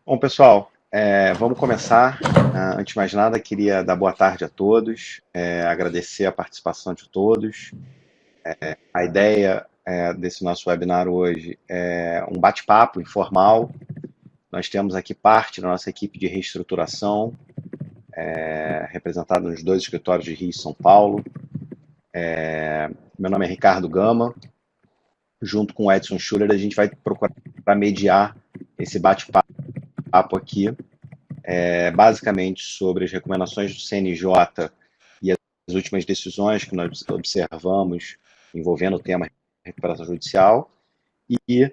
Bom, pessoal, vamos começar. Antes de mais nada, queria dar boa tarde a todos, agradecer a participação de todos. A ideia desse nosso webinar hoje é um bate-papo informal. Nós temos aqui parte da nossa equipe de reestruturação, representada nos dois escritórios de Rio e São Paulo. Meu nome é Ricardo Gama. Junto com o Edson Schuller, a gente vai procurar mediar esse bate-papo aqui, basicamente sobre as recomendações do CNJ e as últimas decisões que nós observamos envolvendo o tema recuperação judicial e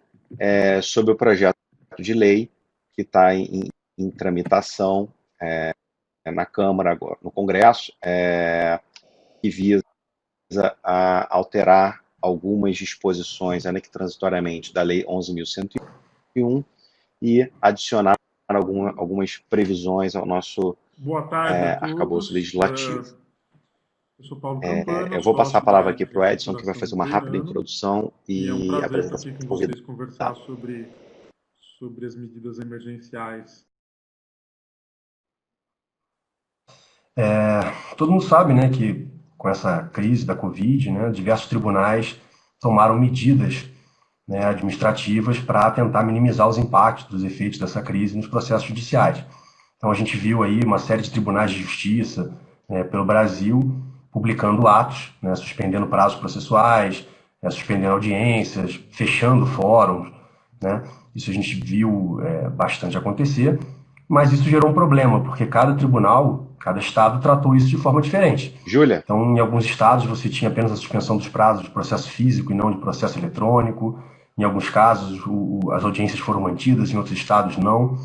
sobre o projeto de lei que está em tramitação na Câmara, agora, no Congresso, que visa a alterar algumas disposições, ainda que transitoriamente, da Lei 11.101 e adicionar algumas previsões ao nosso Boa tarde a arcabouço todos. legislativo. Eu sou Paulo Campana, Eu vou passar a sócio palavra da aqui para o Edson, que vai Reestruturação fazer do uma rápida Treinando, introdução e é um e prazer estar apresentação aqui com do vocês convidado. conversar sobre as medidas emergenciais. Todo mundo sabe, né, que com essa crise da Covid, né, diversos tribunais tomaram medidas, né, administrativas para tentar minimizar os impactos dos efeitos dessa crise nos processos judiciais. Então a gente viu aí uma série de tribunais de justiça, né, pelo Brasil publicando atos, né, suspendendo prazos processuais, suspendendo audiências, fechando fóruns, né? Isso a gente viu bastante acontecer, mas isso gerou um problema, porque cada tribunal, cada estado tratou isso de forma diferente. Júlia? Então, em alguns estados, você tinha apenas a suspensão dos prazos de processo físico e não de processo eletrônico. Em alguns casos, as audiências foram mantidas, em outros estados, não.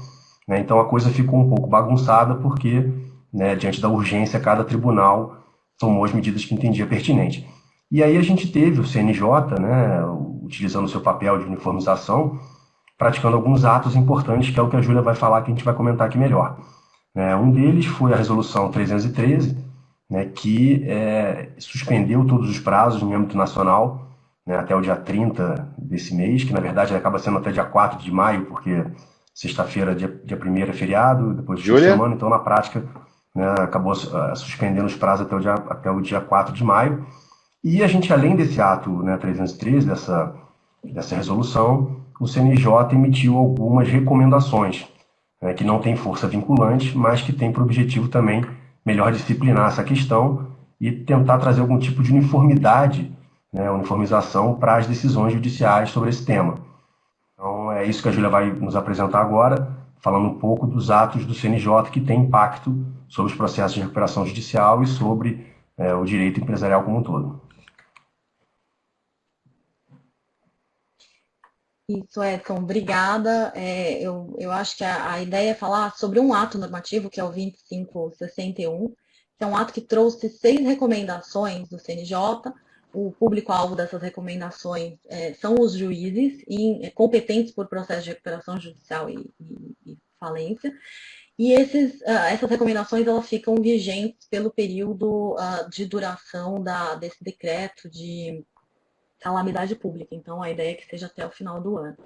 Né? Então, a coisa ficou um pouco bagunçada, porque, né, diante da urgência, cada tribunal tomou as medidas que entendia pertinente. E aí a gente teve o CNJ, né, utilizando o seu papel de uniformização, praticando alguns atos importantes, que é o que a Júlia vai falar, que a gente vai comentar aqui melhor. Um deles foi a Resolução 313, né, que suspendeu todos os prazos em âmbito nacional, né, até o dia 30 desse mês, que na verdade acaba sendo até dia 4 de maio, porque sexta-feira, dia 1º é feriado, depois do fim de Júlia? semana, então na prática, né, acabou suspendendo os prazos até o dia 4 de maio. E a gente, além desse ato, né, 313, dessa resolução, o CNJ emitiu algumas recomendações, né, que não têm força vinculante, mas que têm por objetivo também melhor disciplinar essa questão e tentar trazer algum tipo de uniformidade, né, uniformização para as decisões judiciais sobre esse tema. Então é isso que a Júlia vai nos apresentar agora, falando um pouco dos atos do CNJ que têm impacto sobre os processos de recuperação judicial e sobre o direito empresarial como um todo. Isso, Edson, obrigada. Eu acho que a ideia é falar sobre um ato normativo, que é o 2561, que é um ato que trouxe 6 recomendações do CNJ. O público-alvo dessas recomendações são os juízes competentes por processo de recuperação judicial e falência. E essas recomendações elas ficam vigentes pelo período de duração desse decreto de calamidade pública. Então, a ideia é que seja até o final do ano.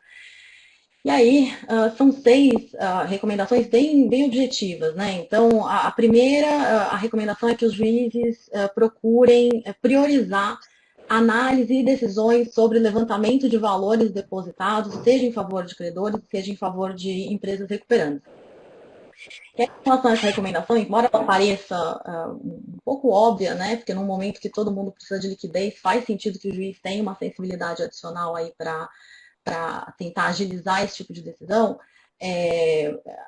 E aí, são 6 recomendações bem objetivas, né? Então, a primeira a recomendação é que os juízes procurem priorizar análise e decisões sobre levantamento de valores depositados, seja em favor de credores, seja em favor de empresas recuperantes. Em relação a essa recomendação, embora ela pareça um pouco óbvia, né, porque num momento que todo mundo precisa de liquidez, faz sentido que o juiz tenha uma sensibilidade adicional aí para tentar agilizar esse tipo de decisão,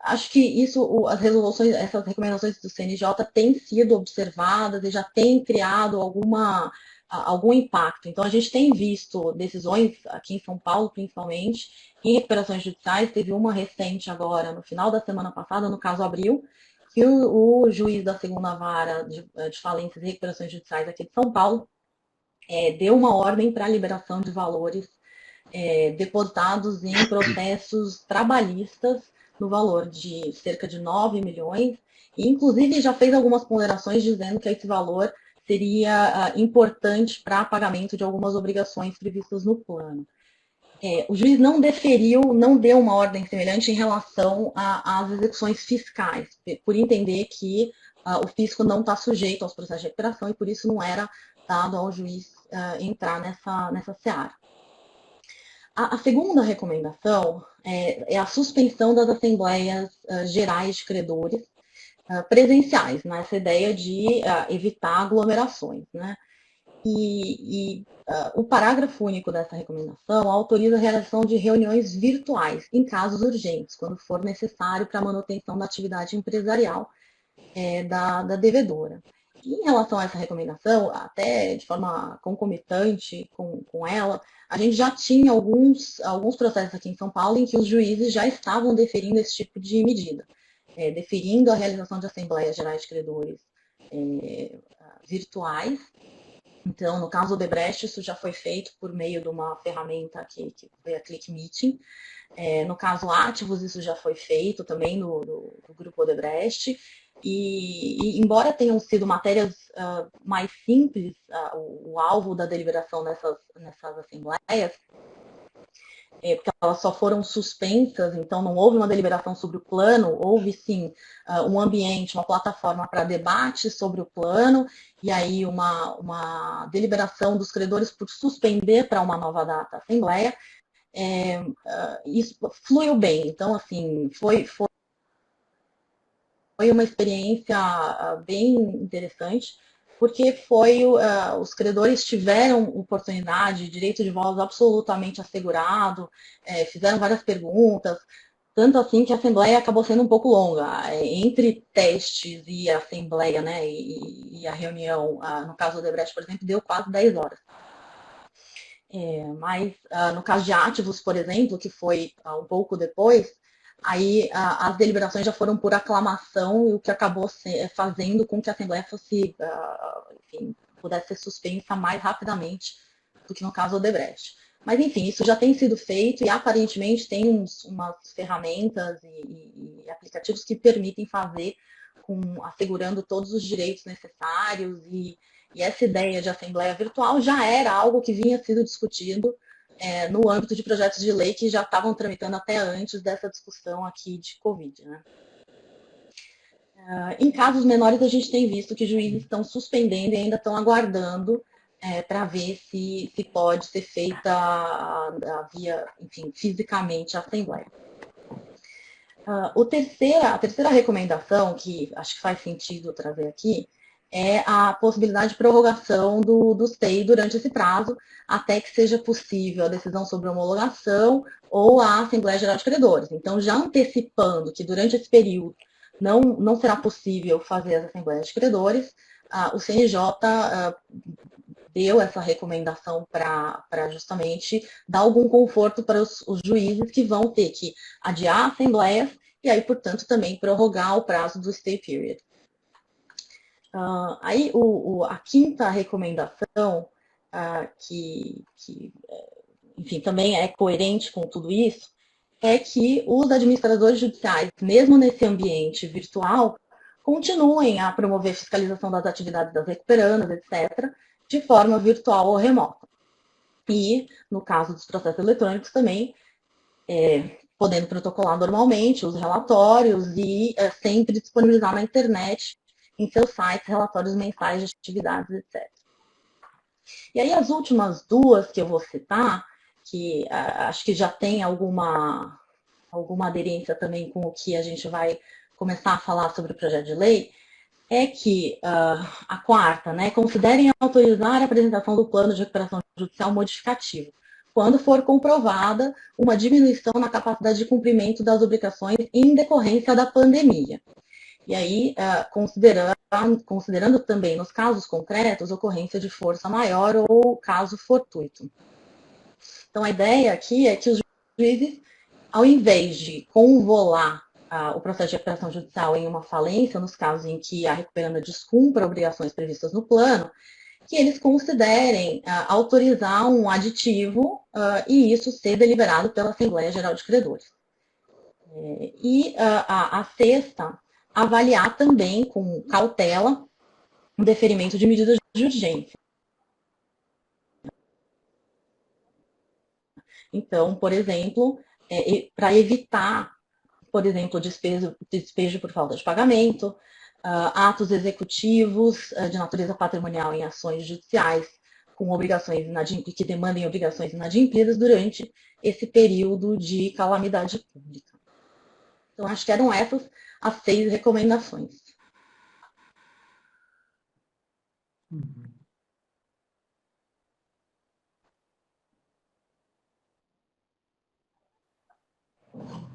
acho que essas recomendações do CNJ têm sido observadas e já têm criado algum impacto. Então, a gente tem visto decisões, aqui em São Paulo principalmente, em recuperações judiciais. Teve uma recente agora, no final da semana passada, no caso Abril, que o juiz da segunda vara de falências e recuperações judiciais aqui de São Paulo deu uma ordem para a liberação de valores depositados em processos trabalhistas no valor de cerca de 9 milhões, e inclusive já fez algumas ponderações dizendo que esse valor seria importante para pagamento de algumas obrigações previstas no plano. o juiz não deferiu, não deu uma ordem semelhante em relação às execuções fiscais, por entender que o fisco não está sujeito aos processos de recuperação e por isso não era dado ao juiz entrar nessa seara. A segunda recomendação é a suspensão das assembleias gerais de credores presenciais, nessa ideia de evitar aglomerações, né? O parágrafo único dessa recomendação autoriza a realização de reuniões virtuais em casos urgentes, quando for necessário para a manutenção da atividade empresarial da devedora. E em relação a essa recomendação, até de forma concomitante com ela, a gente já tinha alguns processos aqui em São Paulo em que os juízes já estavam deferindo esse tipo de medida, deferindo a realização de assembleias gerais de credores virtuais. Então, no caso do Odebrecht, isso já foi feito por meio de uma ferramenta que foi a Click Meeting. No caso Ativos, isso já foi feito também no grupo Odebrecht. E embora tenham sido matérias mais simples, o alvo da deliberação nessas assembleias, porque elas só foram suspensas, então não houve uma deliberação sobre o plano, houve sim um ambiente, uma plataforma para debate sobre o plano, e aí uma deliberação dos credores por suspender para uma nova data a assembleia. Isso fluiu bem, então assim, foi uma experiência bem interessante, porque os credores tiveram oportunidade, direito de voz absolutamente assegurado, fizeram várias perguntas, tanto assim que a assembleia acabou sendo um pouco longa. Entre testes e a assembleia, né, e a reunião, no caso do Odebrecht, por exemplo, deu quase 10 horas. Mas no caso de Ativos, por exemplo, que foi um pouco depois, aí as deliberações já foram por aclamação, o que acabou fazendo com que a Assembleia fosse, enfim, pudesse ser suspensa mais rapidamente do que no caso do Odebrecht. Mas, enfim, isso já tem sido feito e aparentemente tem umas ferramentas e aplicativos que permitem fazer assegurando todos os direitos necessários e essa ideia de Assembleia Virtual já era algo que vinha sendo discutido no âmbito de projetos de lei que já estavam tramitando até antes dessa discussão aqui de Covid, né? Em casos menores, a gente tem visto que juízes estão suspendendo e ainda estão aguardando para ver se pode ser feita via, enfim, fisicamente a Assembleia. A terceira recomendação, que acho que faz sentido trazer aqui, é a possibilidade de prorrogação do STEI durante esse prazo, até que seja possível a decisão sobre homologação ou a Assembleia Geral de Credores. Então, já antecipando que durante esse período não será possível fazer as Assembleias de Credores, o CNJ deu essa recomendação para justamente dar algum conforto para os juízes que vão ter que adiar assembleias e aí, portanto, também prorrogar o prazo do stay period. Aí, a quinta recomendação, que enfim, também é coerente com tudo isso, é que os administradores judiciais, mesmo nesse ambiente virtual, continuem a promover fiscalização das atividades das recuperandas, etc., de forma virtual ou remota. E, no caso dos processos eletrônicos também, podendo protocolar normalmente os relatórios e sempre disponibilizar na internet, em seus sites, relatórios mensais de atividades, etc. E aí as últimas duas que eu vou citar, que acho que já tem alguma aderência também com o que a gente vai começar a falar sobre o projeto de lei, é que a quarta, né, considerem autorizar a apresentação do plano de recuperação judicial modificativo, quando for comprovada uma diminuição na capacidade de cumprimento das obrigações em decorrência da pandemia. E aí, considerando também, nos casos concretos, ocorrência de força maior ou caso fortuito. Então, a ideia aqui é que os juízes, ao invés de convolar o processo de recuperação judicial em uma falência, nos casos em que a recuperanda descumpra obrigações previstas no plano, que eles considerem autorizar um aditivo e isso ser deliberado pela Assembleia Geral de Credores. E a sexta, avaliar também com cautela o deferimento de medidas de urgência. Então, por exemplo, para evitar, por exemplo, despejo por falta de pagamento, atos executivos de natureza patrimonial em ações judiciais com obrigações que demandem obrigações inadimplidas durante esse período de calamidade pública. Então, acho que eram essas as 6 recomendações.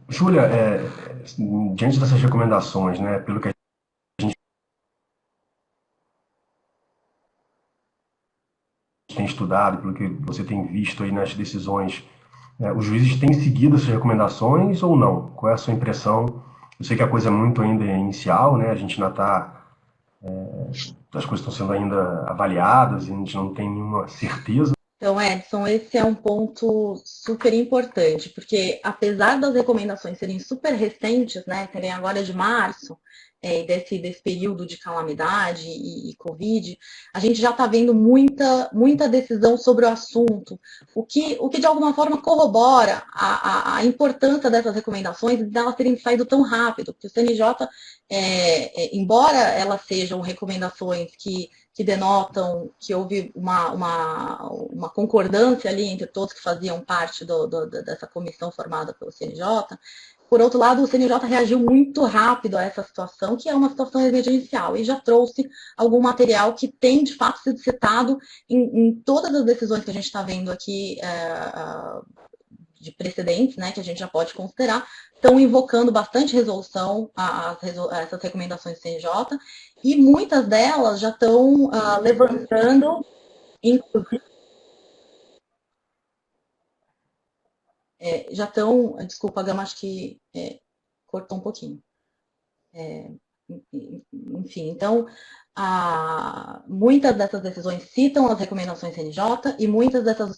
Júlia, diante dessas recomendações, né, pelo que a gente tem estudado, pelo que você tem visto aí nas decisões, os juízes têm seguido essas recomendações ou não? Qual é a sua impressão? Eu sei que a coisa é muito ainda inicial, né? A gente ainda está... as coisas estão sendo ainda avaliadas e a gente não tem nenhuma certeza. Então, Edson, esse é um ponto super importante, porque apesar das recomendações serem super recentes, né, serem agora de março, desse período de calamidade e Covid, a gente já está vendo muita decisão sobre o assunto, o que de alguma forma corrobora a importância dessas recomendações e delas terem saído tão rápido, porque o CNJ, embora elas sejam recomendações que denotam que houve uma concordância ali entre todos que faziam parte dessa comissão formada pelo CNJ. Por outro lado, o CNJ reagiu muito rápido a essa situação, que é uma situação emergencial, e já trouxe algum material que tem, de fato, sido citado em todas as decisões que a gente está vendo aqui de precedentes, né, que a gente já pode considerar, estão invocando bastante resolução a essas recomendações do CNJ, e muitas delas já estão levantando, inclusive, desculpa, Gama, acho que cortou um pouquinho. Enfim, então, muitas dessas decisões citam as recomendações CNJ e muitas dessas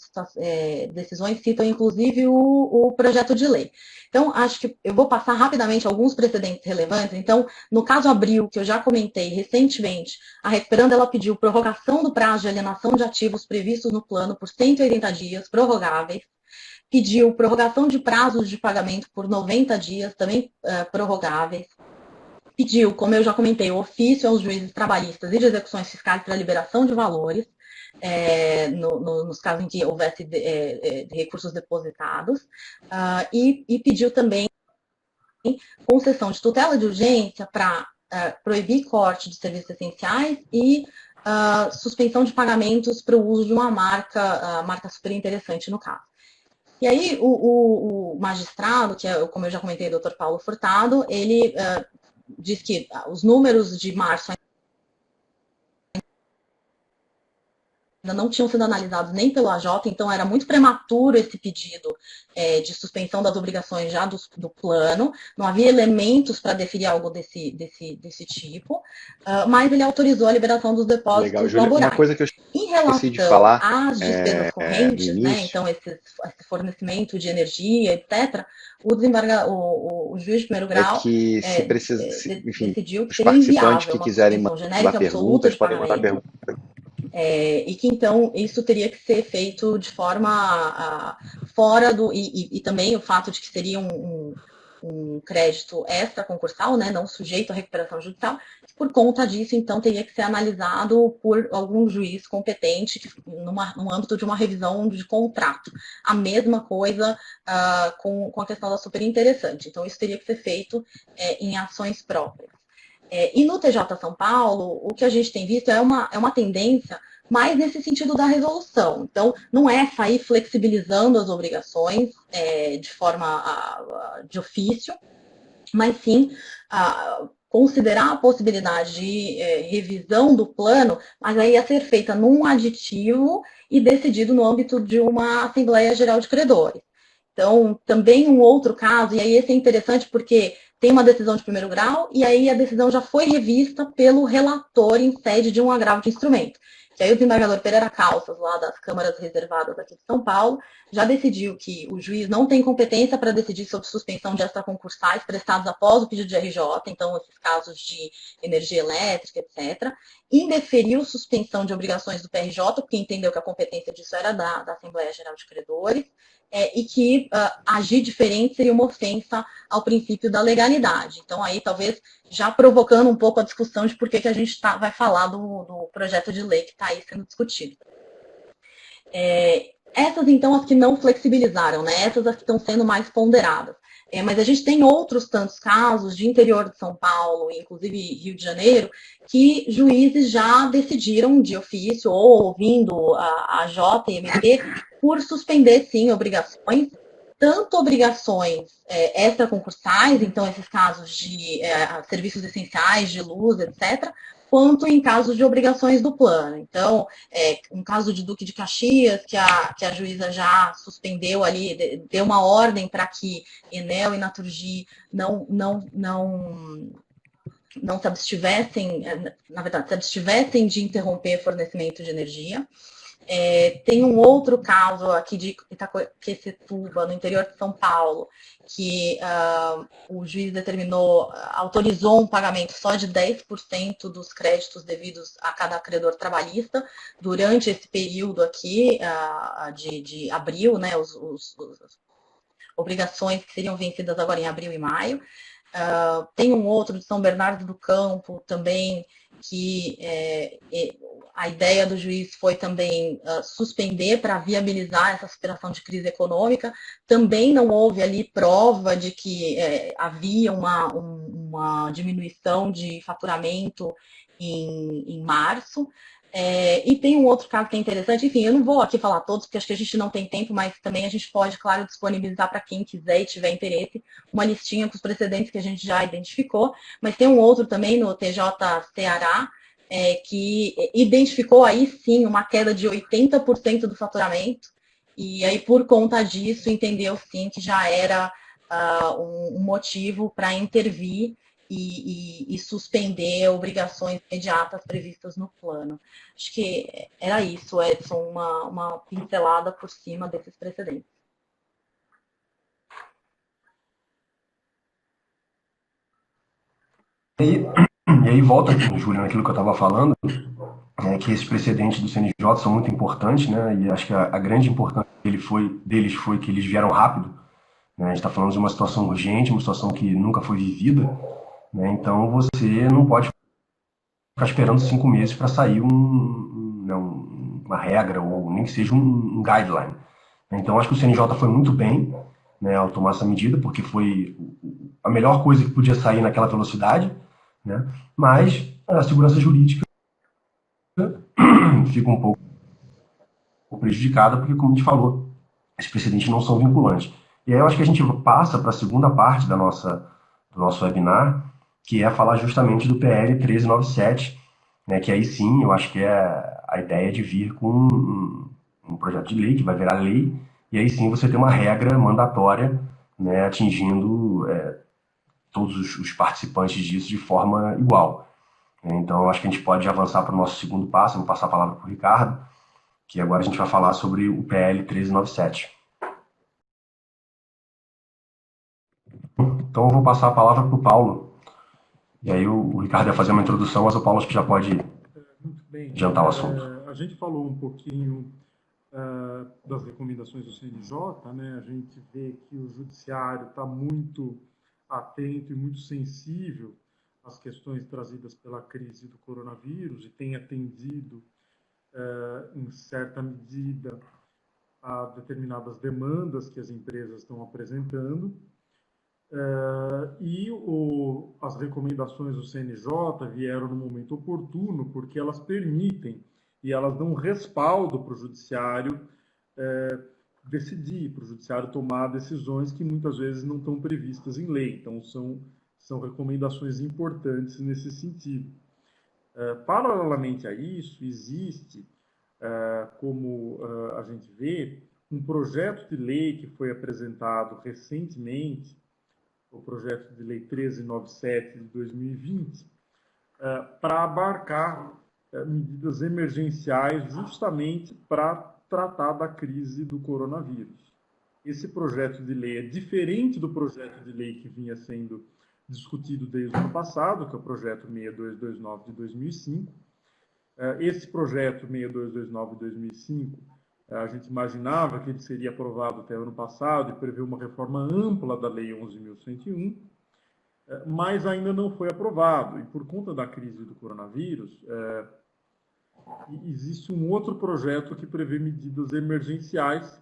decisões citam, inclusive, o projeto de lei. Então, acho que eu vou passar rapidamente alguns precedentes relevantes. Então, no caso Abril, que eu já comentei recentemente, a recuperanda ela pediu prorrogação do prazo de alienação de ativos previstos no plano por 180 dias, prorrogáveis. Pediu prorrogação de prazos de pagamento por 90 dias, também prorrogáveis. Pediu, como eu já comentei, o ofício aos juízes trabalhistas e de execuções fiscais para liberação de valores, nos casos em que houvesse recursos depositados, e pediu também concessão de tutela de urgência para proibir corte de serviços essenciais e suspensão de pagamentos para o uso de uma marca super interessante no caso. E aí o magistrado, que é, como eu já comentei, o Dr. Paulo Furtado, ele diz que os números de março ainda não tinham sido analisados nem pelo AJ, então era muito prematuro esse pedido de suspensão das obrigações já do plano, não havia elementos para definir algo desse tipo, mas ele autorizou a liberação dos depósitos Legal, Júlia, laborais. uma coisa que eu em relação esqueci de falar às despesas correntes, no né, início. então esse fornecimento de energia, etc., o juiz de primeiro grau que se precisa, enfim, decidiu que os seria participantes inviável que uma quiserem suspensão mandar genérica absoluta perguntas de podem mandar pagamento. perguntas. E que, então, isso teria que ser feito de forma fora do... E também o fato de que seria um crédito extra-concursal, né, não sujeito à recuperação judicial, por conta disso, então, teria que ser analisado por algum juiz competente no âmbito de uma revisão de contrato. A mesma coisa com a questão da superinteressante. Então, isso teria que ser feito em ações próprias. E no TJ São Paulo, o que a gente tem visto é uma tendência mais nesse sentido da resolução. Então, não é sair flexibilizando as obrigações de forma de ofício, mas sim considerar a possibilidade de revisão do plano, mas aí a ser feita num aditivo e decidido no âmbito de uma Assembleia Geral de Credores. Então, também um outro caso, e aí esse é interessante porque tem uma decisão de primeiro grau e aí a decisão já foi revista pelo relator em sede de um agravo de instrumento, que aí o desembargador Pereira Calças, lá das câmaras reservadas aqui de São Paulo, já decidiu que o juiz não tem competência para decidir sobre suspensão de extraconcursais prestados após o pedido de RJ, então esses casos de energia elétrica, etc. Indeferiu suspensão de obrigações do PRJ, porque entendeu que a competência disso era da Assembleia Geral de Credores, e que agir diferente seria uma ofensa ao princípio da legalidade. Então, aí, talvez, já provocando um pouco a discussão de por que a gente vai falar do projeto de lei que está aí sendo discutido. Essas, então, as que não flexibilizaram, né? Essas as que estão sendo mais ponderadas. Mas a gente tem outros tantos casos de interior de São Paulo, inclusive Rio de Janeiro, que juízes já decidiram de ofício ou ouvindo a JMP por suspender, sim, obrigações, tanto obrigações extraconcursais, então esses casos de serviços essenciais, de luz, etc., quanto em casos de obrigações do plano. Então, um caso de Duque de Caxias, que a juíza já suspendeu ali, deu uma ordem para que Enel e Naturgy não se abstivessem, na verdade, se abstivessem de interromper fornecimento de energia. Tem um outro caso aqui de Itaquecetuba, no interior de São Paulo, que o juiz autorizou um pagamento só de 10% dos créditos devidos a cada credor trabalhista durante esse período aqui de abril, né, as obrigações que seriam vencidas agora em abril e maio. Tem um outro de São Bernardo do Campo também, que a ideia do juiz foi também suspender para viabilizar essa superação de crise econômica. Também não houve ali prova de que havia uma diminuição de faturamento em março. E tem um outro caso que é interessante, enfim, eu não vou aqui falar todos, porque acho que a gente não tem tempo, mas também a gente pode, claro, disponibilizar para quem quiser e tiver interesse, uma listinha com os precedentes que a gente já identificou, mas tem um outro também no TJ Ceará, que identificou aí sim uma queda de 80% do faturamento, e aí por conta disso entendeu sim que já era um motivo para intervir e suspender obrigações imediatas previstas no plano. Acho que era isso, Edson, uma pincelada por cima desses precedentes. E aí volta, Júlia, naquilo que eu estava falando, que esses precedentes do CNJ são muito importantes, né? E acho que a grande importância deles foi que eles vieram rápido. Né? A gente está falando de uma situação urgente, uma situação que nunca foi vivida, né? Então você não pode ficar esperando 5 meses para sair uma regra ou nem que seja um guideline. Então acho que o CNJ foi muito bem, né, ao tomar essa medida, porque foi a melhor coisa que podia sair naquela velocidade, né? Mas a segurança jurídica fica um pouco prejudicada, porque, como a gente falou, esses precedentes não são vinculantes. E aí eu acho que a gente passa para a segunda parte do nosso webinar, que é falar justamente do PL 1397, né, que aí sim eu acho que é a ideia de vir com um projeto de lei que vai virar lei, e aí sim você tem uma regra mandatória, né, atingindo todos os participantes disso de forma igual. Então, acho que a gente pode avançar para o nosso segundo passo. Vou passar a palavra para o Ricardo, que agora a gente vai falar sobre o PL 1397. Então, eu vou passar a palavra para o Paulo. E aí o Ricardo vai fazer uma introdução, mas o Paulo acho que já pode Muito bem. adiantar o assunto. A gente falou um pouquinho das recomendações do CNJ, né? A gente vê que o judiciário está muito atento e muito sensível às questões trazidas pela crise do coronavírus e tem atendido, em certa medida, a determinadas demandas que as empresas estão apresentando. As recomendações do CNJ vieram no momento oportuno, porque elas permitem e elas dão respaldo para o judiciário decidir, para o judiciário tomar decisões que muitas vezes não estão previstas em lei. Então, são recomendações importantes nesse sentido. Paralelamente a isso, existe, como a gente vê, um projeto de lei que foi apresentado recentemente, o projeto de lei 1397 de 2020, para abarcar medidas emergenciais justamente para tratar da crise do coronavírus. Esse projeto de lei é diferente do projeto de lei que vinha sendo discutido desde o ano passado, que é o projeto 6229 de 2005. Esse projeto 6229 de 2005, a gente imaginava que ele seria aprovado até o ano passado e prevê uma reforma ampla da Lei 11.101, mas ainda não foi aprovado. E por conta da crise do coronavírus, existe um outro projeto que prevê medidas emergenciais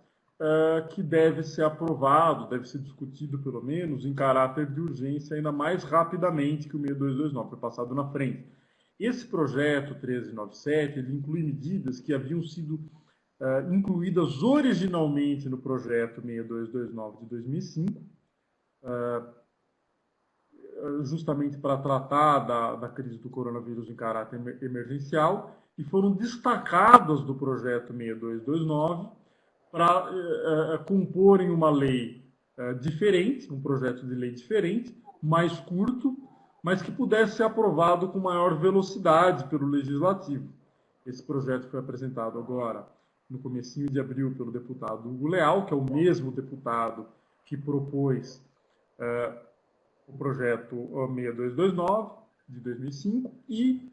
que deve ser aprovado, deve ser discutido pelo menos em caráter de urgência ainda mais rapidamente que o 6229, foi passado na frente. Esse projeto 1397, ele inclui medidas que haviam sido incluídas originalmente no projeto 6229 de 2005, justamente para tratar da crise do coronavírus em caráter emergencial, e foram destacadas do projeto 6229 para comporem uma lei diferente, um projeto de lei diferente, mais curto, mas que pudesse ser aprovado com maior velocidade pelo Legislativo. Esse projeto foi apresentado agora, no comecinho de abril, pelo deputado Hugo Leal, que é o mesmo deputado que propôs o projeto 6229, de 2005, e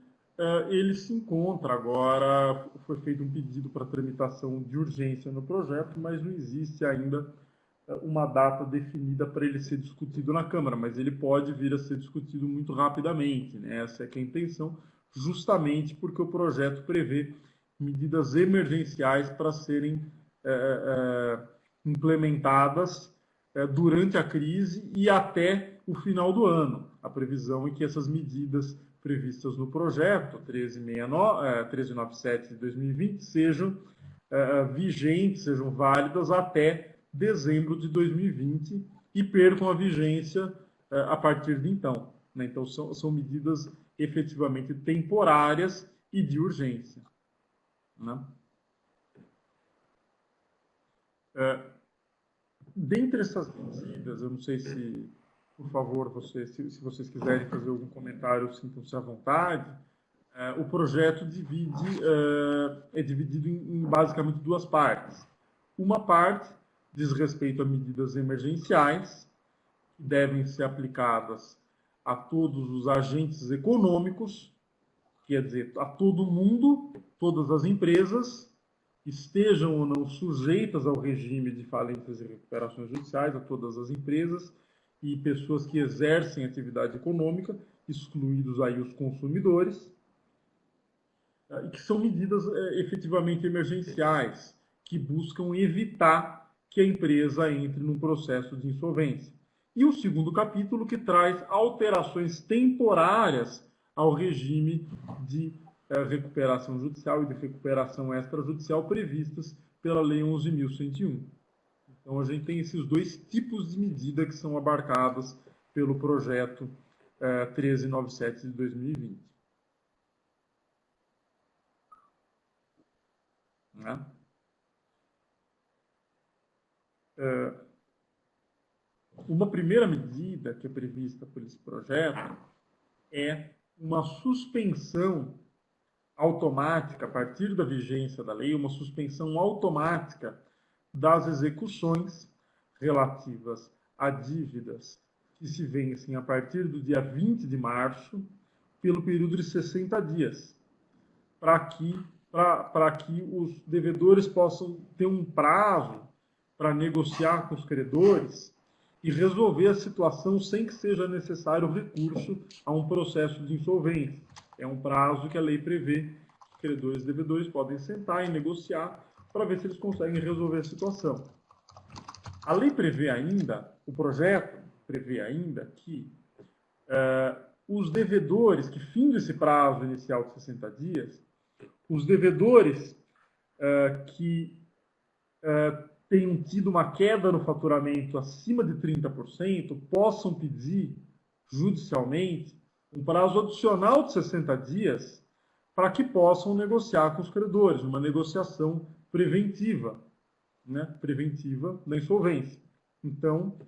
ele se encontra agora, foi feito um pedido para tramitação de urgência no projeto, mas não existe ainda uma data definida para ele ser discutido na Câmara, mas ele pode vir a ser discutido muito rapidamente, né? Essa é que é a intenção, justamente porque o projeto prevê medidas emergenciais para serem implementadas durante a crise e até o final do ano. A previsão é que essas medidas previstas no projeto 1397 de 2020 sejam vigentes, sejam válidas até dezembro de 2020 e percam a vigência a partir de então. Né? Então, são medidas efetivamente temporárias e de urgência. Né? Dentre essas medidas, eu não sei se, por favor, se vocês quiserem fazer algum comentário, sintam-se à vontade. O projeto é dividido em basicamente duas partes. Uma parte diz respeito a medidas emergenciais, que devem ser aplicadas a todos os agentes econômicos, quer dizer, a todo mundo, todas as empresas, estejam ou não sujeitas ao regime de falências e recuperações judiciais, a todas as empresas e pessoas que exercem atividade econômica, excluídos aí os consumidores, e que são medidas efetivamente emergenciais, que buscam evitar que a empresa entre num processo de insolvência. E o segundo capítulo, que traz alterações temporárias ao regime de recuperação judicial e de recuperação extrajudicial previstas pela Lei 11.101. Então, a gente tem esses dois tipos de medida que são abarcadas pelo projeto 1397 de 2020. Né? Uma primeira medida que é prevista por esse projeto é uma suspensão automática, a partir da vigência da lei, uma suspensão automática das execuções relativas a dívidas que se vencem a partir do dia 20 de março, pelo período de 60 dias, para que os devedores possam ter um prazo para negociar com os credores e resolver a situação sem que seja necessário recurso a um processo de insolvência. É um prazo que a lei prevê que credores e devedores podem sentar e negociar para ver se eles conseguem resolver a situação. A lei prevê ainda, o projeto prevê ainda que os devedores, que fim desse prazo inicial de 60 dias, os devedores que tenham tido uma queda no faturamento acima de 30% possam pedir judicialmente um prazo adicional de 60 dias para que possam negociar com os credores, uma negociação preventiva, né? Preventiva da insolvência. Então,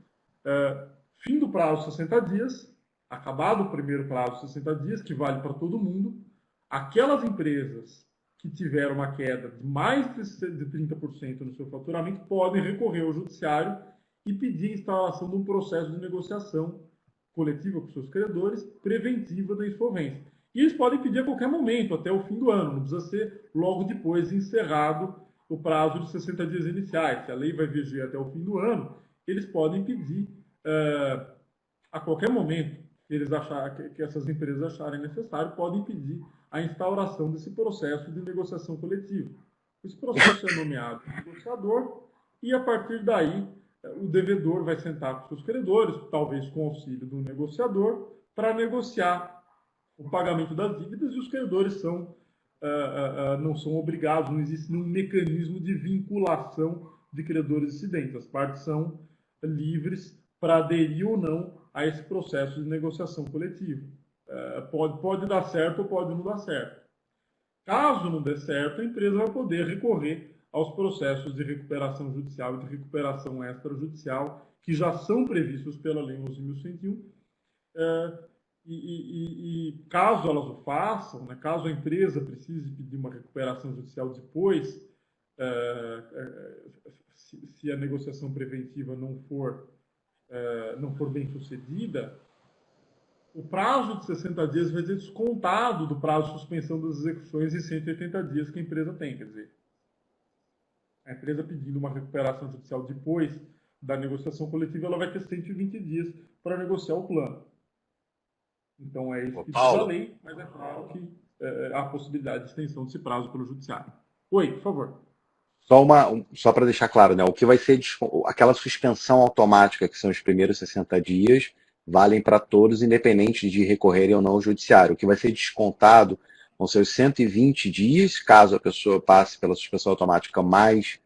fim do prazo de 60 dias, acabado o primeiro prazo de 60 dias, que vale para todo mundo, Aquelas empresas que tiveram uma queda de mais de 30% no seu faturamento podem recorrer ao judiciário e pedir a instalação de um processo de negociação coletiva com seus credores preventiva da insolvência. E eles podem pedir a qualquer momento, até o fim do ano, não precisa ser logo depois de encerrado o prazo de 60 dias iniciais. Se a lei vai viger até o fim do ano, eles podem pedir a qualquer momento que essas empresas acharem necessário, podem pedir a instauração desse processo de negociação coletiva. Esse processo é nomeado negociador e, a partir daí, o devedor vai sentar com seus credores, talvez com auxílio do negociador, para negociar o pagamento das dívidas, e os credores não são obrigados, não existe nenhum mecanismo de vinculação de credores dissidentes. As partes são livres para aderir ou não a esse processo de negociação coletiva. Pode dar certo ou pode não dar certo. Caso não dê certo, a empresa vai poder recorrer aos processos de recuperação judicial e de recuperação extrajudicial que já são previstos pela Lei 11.101. E caso elas o façam, né, caso a empresa precise pedir uma recuperação judicial depois, se a negociação preventiva não for bem sucedida, o prazo de 60 dias vai ser descontado do prazo de suspensão das execuções em 180 dias que a empresa tem. Quer dizer, a empresa pedindo uma recuperação judicial depois da negociação coletiva, ela vai ter 120 dias para negociar o plano. Então é isso que diz a lei, mas é claro que há a possibilidade de extensão desse prazo pelo judiciário. Oi, por favor. Só para deixar claro, né? O que vai ser aquela suspensão automática, que são os primeiros 60 dias, valem para todos, independente de recorrerem ou não ao judiciário. O que vai ser descontado vão ser os 120 dias, caso a pessoa passe pela suspensão automática mais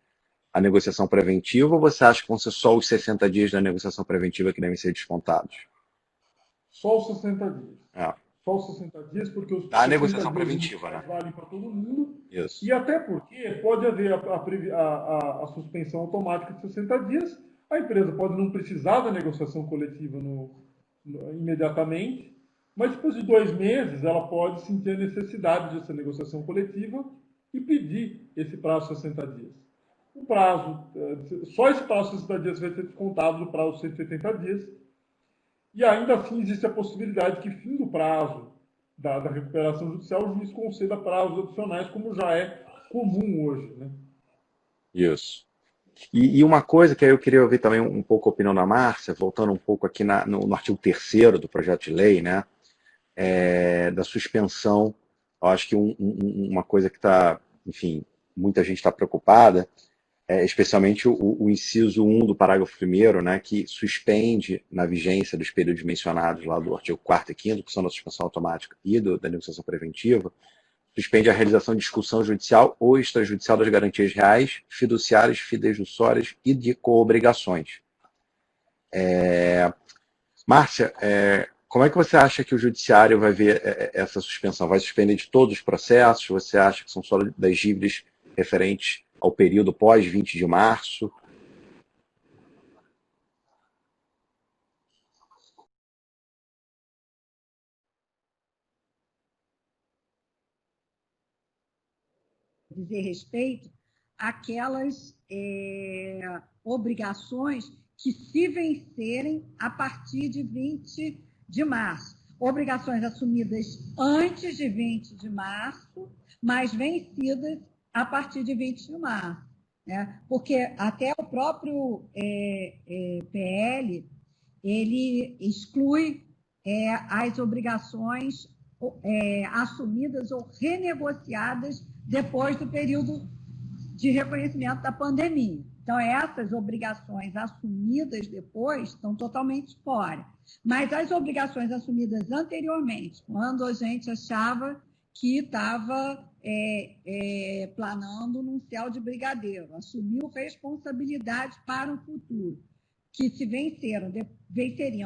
a negociação preventiva, ou você acha que vão ser só os 60 dias da negociação preventiva que devem ser descontados? Só os 60 dias. Só os 60 dias, porque os da negociação preventiva, né? Valem para todo mundo. Isso. E até porque pode haver a suspensão automática de 60 dias, a empresa pode não precisar da negociação coletiva imediatamente, mas depois de 2 meses ela pode sentir a necessidade dessa negociação coletiva e pedir esse prazo de 60 dias. O prazo, só esse prazo de 60 dias vai ser descontado do prazo de 180 dias, e ainda assim existe a possibilidade que, fim do prazo da recuperação judicial, o juiz conceda prazos adicionais, como já é comum hoje, né? Isso. E uma coisa que eu queria ouvir também um pouco a opinião da Márcia, voltando um pouco aqui no artigo 3º do projeto de lei, né, da suspensão. Eu acho que uma coisa que está, enfim, muita gente está preocupada, especialmente o inciso 1 do parágrafo 1º, né, que suspende na vigência dos períodos mencionados lá do artigo 4º e 5º, que são da suspensão automática e da negociação preventiva, suspende a realização de discussão judicial ou extrajudicial das garantias reais, fiduciárias, fidejussórias e de coobrigações. Márcia, como é que você acha que o judiciário vai ver essa suspensão? Vai suspender de todos os processos? Você acha que são só das dívidas referentes ao período pós 20 de março? Dizer respeito àquelas obrigações que se vencerem a partir de 20 de março. Obrigações assumidas antes de 20 de março, mas vencidas a partir de 20 de março. Né? Porque até o próprio PL, ele exclui as obrigações assumidas ou renegociadas depois do período de reconhecimento da pandemia. Então, essas obrigações assumidas depois estão totalmente fora. Mas as obrigações assumidas anteriormente, quando a gente achava que estava planando num céu de brigadeiro, assumiu responsabilidade para o futuro, que se venceriam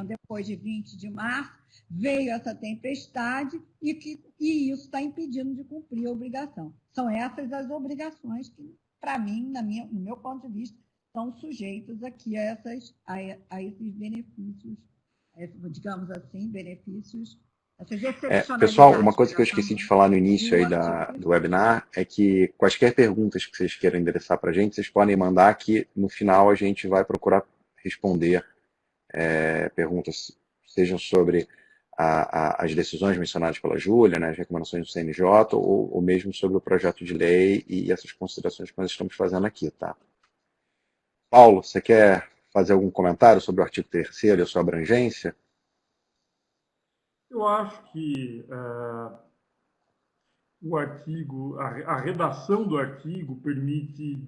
depois de 20 de março, veio essa tempestade e isso está impedindo de cumprir a obrigação. São essas as obrigações que, para mim, no meu ponto de vista, estão sujeitas aqui a esses benefícios, digamos assim, benefícios Essas excepcionalidades Pessoal, uma coisa que eu já esqueci de estão falar no início aí no artigo. do webinar é que quaisquer perguntas que vocês queiram endereçar para a gente, vocês podem mandar que no final a gente vai procurar responder perguntas, sejam sobre as decisões mencionadas pela Júlia, né, as recomendações do CNJ, ou mesmo sobre o projeto de lei e essas considerações que nós estamos fazendo aqui, tá? Paulo, você quer fazer algum comentário sobre o artigo 3º e a sua abrangência? Eu acho que o artigo, a redação do artigo permite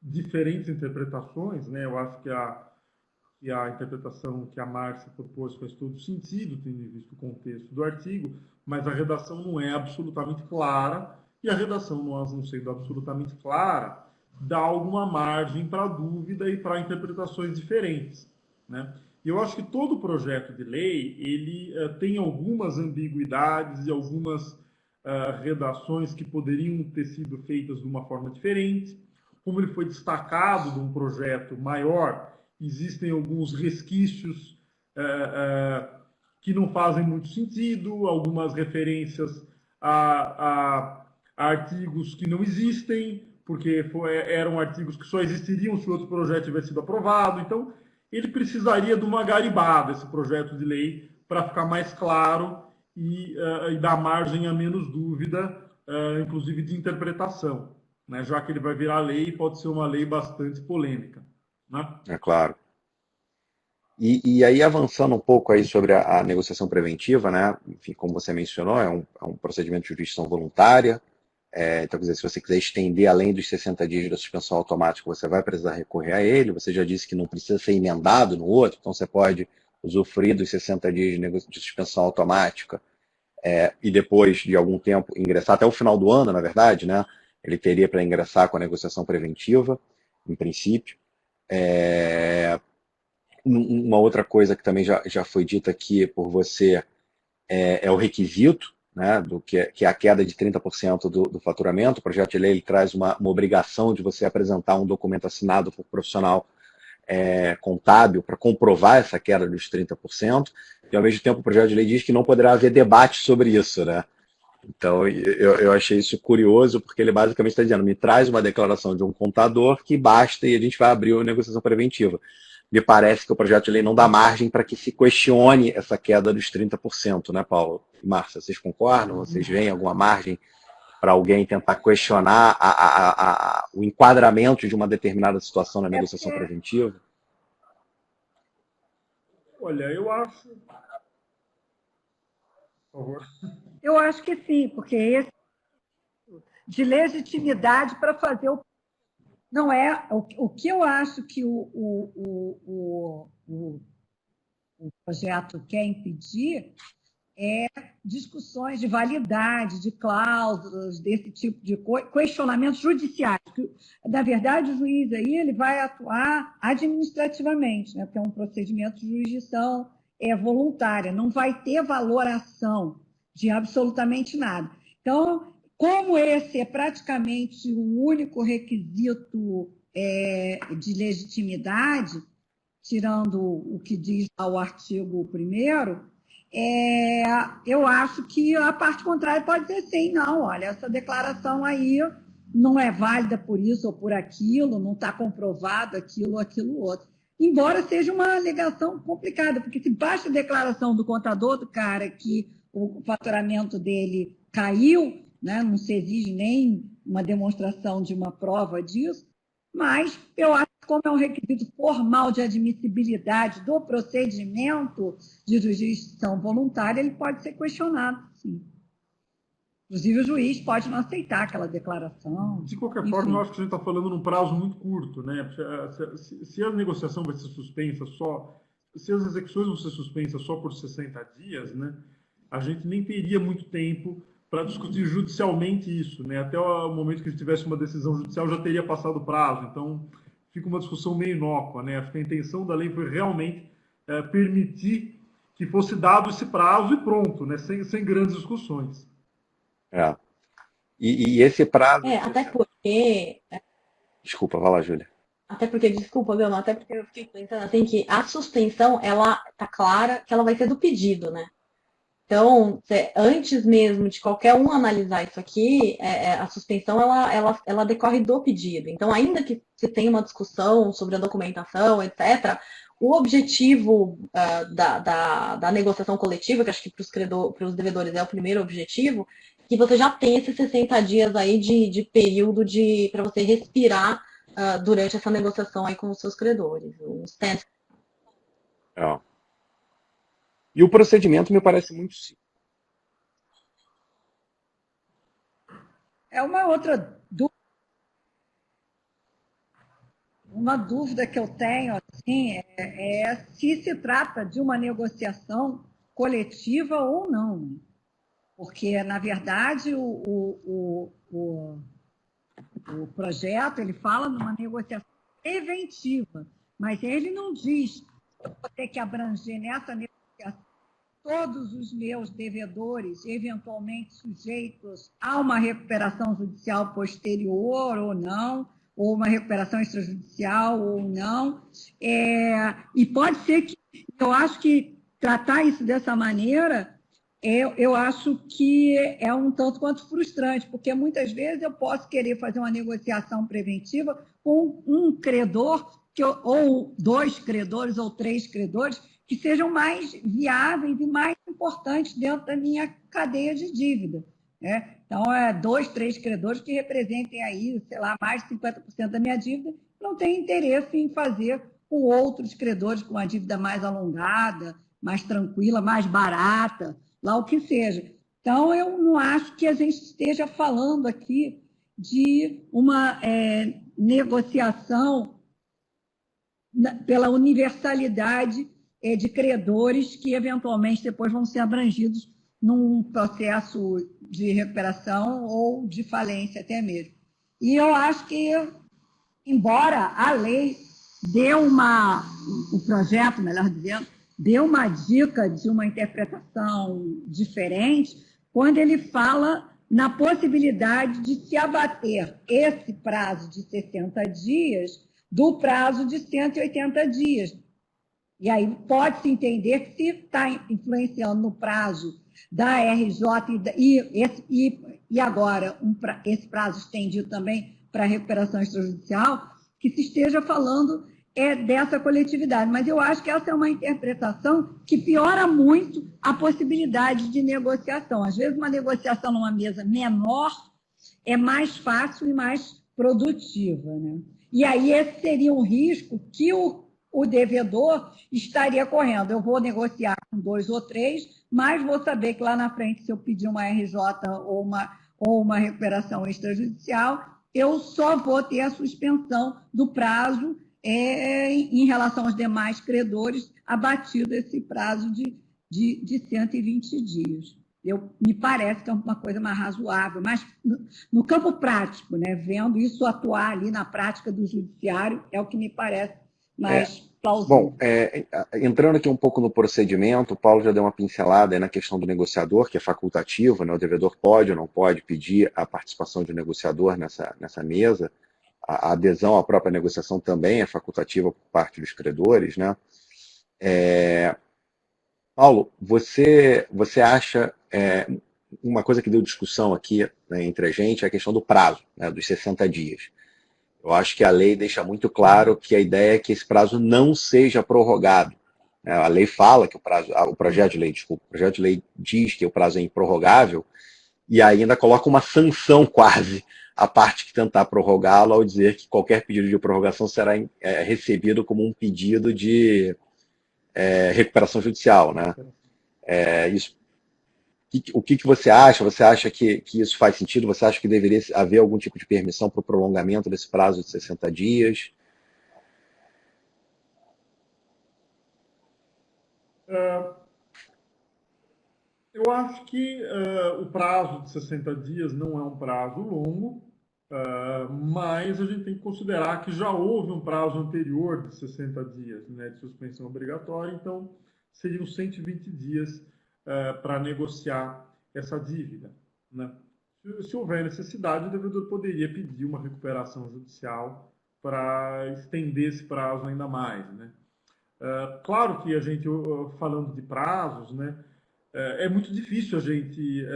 diferentes interpretações, né? Eu acho que a interpretação que a Márcia propôs faz todo sentido, tendo em vista o contexto do artigo, mas a redação não é absolutamente clara, e a redação não sendo absolutamente clara, dá alguma margem para dúvida e para interpretações diferentes, né? E eu acho que todo projeto de lei, ele tem algumas ambiguidades e algumas redações que poderiam ter sido feitas de uma forma diferente. Como ele foi destacado de um projeto maior, existem alguns resquícios que não fazem muito sentido, algumas referências a artigos que não existem, porque eram artigos que só existiriam se o outro projeto tivesse sido aprovado. Então, ele precisaria de uma garibada, esse projeto de lei, para ficar mais claro e dar margem a menos dúvida, inclusive de interpretação, né? Já que ele vai virar lei, pode ser uma lei bastante polêmica, né? É claro. E aí, avançando um pouco aí sobre a negociação preventiva, né? Enfim, como você mencionou, é um procedimento de jurisdição voluntária. Então, quer dizer, se você quiser estender além dos 60 dias da suspensão automática, você vai precisar recorrer a ele. Você já disse que não precisa ser emendado no outro, então você pode usufruir dos 60 dias de suspensão automática e depois de algum tempo ingressar, até o final do ano, na verdade, né? Ele teria para ingressar com a negociação preventiva, em princípio. Uma outra coisa que também já foi dita aqui por você é o requisito, né, que é a queda de 30% do faturamento. O projeto de lei ele traz uma obrigação de você apresentar um documento assinado por profissional contábil para comprovar essa queda dos 30%, e ao mesmo tempo o projeto de lei diz que não poderá haver debate sobre isso, né? Então eu achei isso curioso, porque ele basicamente está dizendo, me traz uma declaração de um contador que basta e a gente vai abrir a negociação preventiva. Me parece que o projeto de lei não dá margem para que se questione essa queda dos 30%, né, Paulo? E Márcia, vocês concordam? Vocês veem alguma margem para alguém tentar questionar o enquadramento de uma determinada situação na negociação preventiva? Olha, eu acho... Por favor. Eu acho que sim, porque esse de legitimidade para fazer o... Não é... O que eu acho que o projeto quer impedir é discussões de validade, de cláusulas, desse tipo de questionamentos judiciais. Na verdade, o juiz aí ele vai atuar administrativamente, né? Porque é um procedimento de jurisdição voluntária, não vai ter valoração de absolutamente nada. Então, como esse é praticamente o único requisito de legitimidade, tirando o que diz o artigo 1º, eu acho que a parte contrária pode dizer sim, não, olha, essa declaração aí não é válida por isso ou por aquilo, não está comprovado aquilo ou aquilo outro. Embora seja uma alegação complicada, porque se basta a declaração do contador do cara que o faturamento dele caiu, né, não se exige nem uma demonstração de uma prova disso, mas eu acho que como é um requisito formal de admissibilidade do procedimento de jurisdição voluntária, ele pode ser questionado, sim. Inclusive, o juiz pode não aceitar aquela declaração. De qualquer forma, eu acho que a gente está falando num prazo muito curto, né? Se a negociação vai ser suspensa só, se as execuções vão ser suspensas só por 60 dias, né? A gente nem teria muito tempo para discutir judicialmente isso, né? Até o momento que a gente tivesse uma decisão judicial já teria passado o prazo, então fica uma discussão meio inócua, né? Acho que a intenção da lei foi realmente permitir que fosse dado esse prazo e pronto, né? Sem grandes discussões. E esse prazo... até porque... Desculpa, vai lá, Júlia. Desculpa, Gama, até porque eu fiquei pensando assim que a suspensão, ela tá clara que ela vai ser do pedido, né? Então, antes mesmo de qualquer um analisar isso aqui, a suspensão ela decorre do pedido. Então, ainda que você tenha uma discussão sobre a documentação, etc., o objetivo da negociação coletiva, que acho que para os devedores é o primeiro objetivo, que você já tem esses 60 dias aí de período para você respirar durante essa negociação aí com os seus credores. É. E o procedimento me parece muito simples. É uma dúvida que eu tenho assim, se trata de uma negociação coletiva ou não. Porque, na verdade, o projeto ele fala numa negociação preventiva, mas ele não diz que eu vou ter que abranger nessa negociação todos os meus devedores, eventualmente sujeitos a uma recuperação judicial posterior ou não, ou uma recuperação extrajudicial ou não. E pode ser que, eu acho que tratar isso dessa maneira, eu acho que é um tanto quanto frustrante, porque muitas vezes eu posso querer fazer uma negociação preventiva com um credor, ou dois credores, ou três credores, que sejam mais viáveis e mais importantes dentro da minha cadeia de dívida. Né? Então, dois, três credores que representem aí, sei lá, mais de 50% da minha dívida, não tem interesse em fazer com outros credores com uma dívida mais alongada, mais tranquila, mais barata, lá o que seja. Então, eu não acho que a gente esteja falando aqui de uma negociação pela universalidade de credores que, eventualmente, depois vão ser abrangidos num processo de recuperação ou de falência até mesmo. E eu acho que, embora a lei dê o projeto, melhor dizendo, deu uma dica de uma interpretação diferente quando ele fala na possibilidade de se abater esse prazo de 60 dias do prazo de 180 dias. E aí pode-se entender que se está influenciando no prazo da RJ e agora esse prazo estendido também para a recuperação extrajudicial, que se esteja falando dessa coletividade. Mas eu acho que essa é uma interpretação que piora muito a possibilidade de negociação. Às vezes, uma negociação numa mesa menor é mais fácil e mais produtiva. Né? E aí esse seria um risco que o devedor estaria correndo. Eu vou negociar com dois ou três, mas vou saber que lá na frente, se eu pedir uma RJ ou uma recuperação extrajudicial, eu só vou ter a suspensão do prazo em relação aos demais credores, abatido esse prazo de 120 dias. Me parece que é uma coisa mais razoável, mas no campo prático, né, vendo isso atuar ali na prática do judiciário, é o que me parece mais plausível. Bom, entrando aqui um pouco no procedimento, o Paulo já deu uma pincelada na questão do negociador, que é facultativo, né, o devedor pode ou não pode pedir a participação de um negociador nessa mesa. A adesão à própria negociação também é facultativa por parte dos credores, né? Paulo, você acha, uma coisa que deu discussão aqui, né, entre a gente é a questão do prazo, né, dos 60 dias. Eu acho que a lei deixa muito claro que a ideia é que esse prazo não seja prorrogado. A lei fala que o projeto de lei diz que o prazo é improrrogável e ainda coloca uma sanção quase à parte que tentar prorrogá-lo ao dizer que qualquer pedido de prorrogação será recebido como um pedido de recuperação judicial, né? O que você acha? Você acha que isso faz sentido? Você acha que deveria haver algum tipo de permissão para o prolongamento desse prazo de 60 dias? Eu acho que o prazo de 60 dias não é um prazo longo, mas a gente tem que considerar que já houve um prazo anterior de 60 dias, né, de suspensão obrigatória, então seriam 120 dias para negociar essa dívida. Né? Se houver necessidade, o devedor poderia pedir uma recuperação judicial para estender esse prazo ainda mais. Né? Claro que a gente, falando de prazos, né, é muito difícil a gente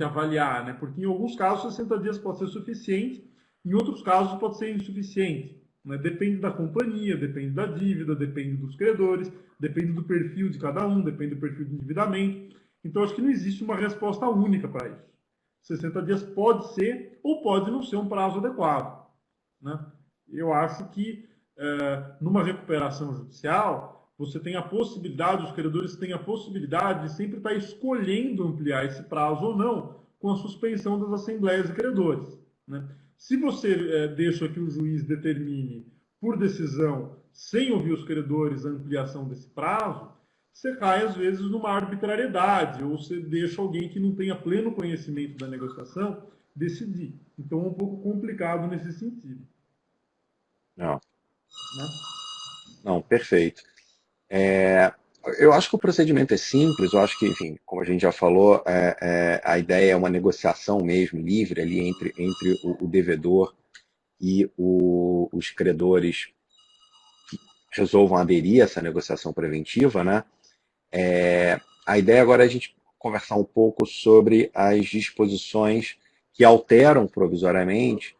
avaliar, né? Porque em alguns casos 60 dias pode ser suficiente, em outros casos pode ser insuficiente, né? Depende da companhia, depende da dívida, depende dos credores, depende do perfil de cada um, depende do perfil de endividamento. Então, acho que não existe uma resposta única para isso. 60 dias pode ser ou pode não ser um prazo adequado, né? Eu acho que numa recuperação judicial, você tem a possibilidade, os credores têm a possibilidade de sempre estar escolhendo ampliar esse prazo ou não, com a suspensão das assembleias de credores, né? Se você deixa que o juiz determine por decisão, sem ouvir os credores, a ampliação desse prazo, você cai, às vezes, numa arbitrariedade, ou você deixa alguém que não tenha pleno conhecimento da negociação decidir. Então, é um pouco complicado nesse sentido. Não, Né? não, perfeito. Eu acho que o procedimento é simples, eu acho que, enfim, como a gente já falou, a ideia é uma negociação mesmo, livre ali entre o devedor e os credores que resolvam aderir a essa negociação preventiva, né? A ideia agora é a gente conversar um pouco sobre as disposições que alteram provisoriamente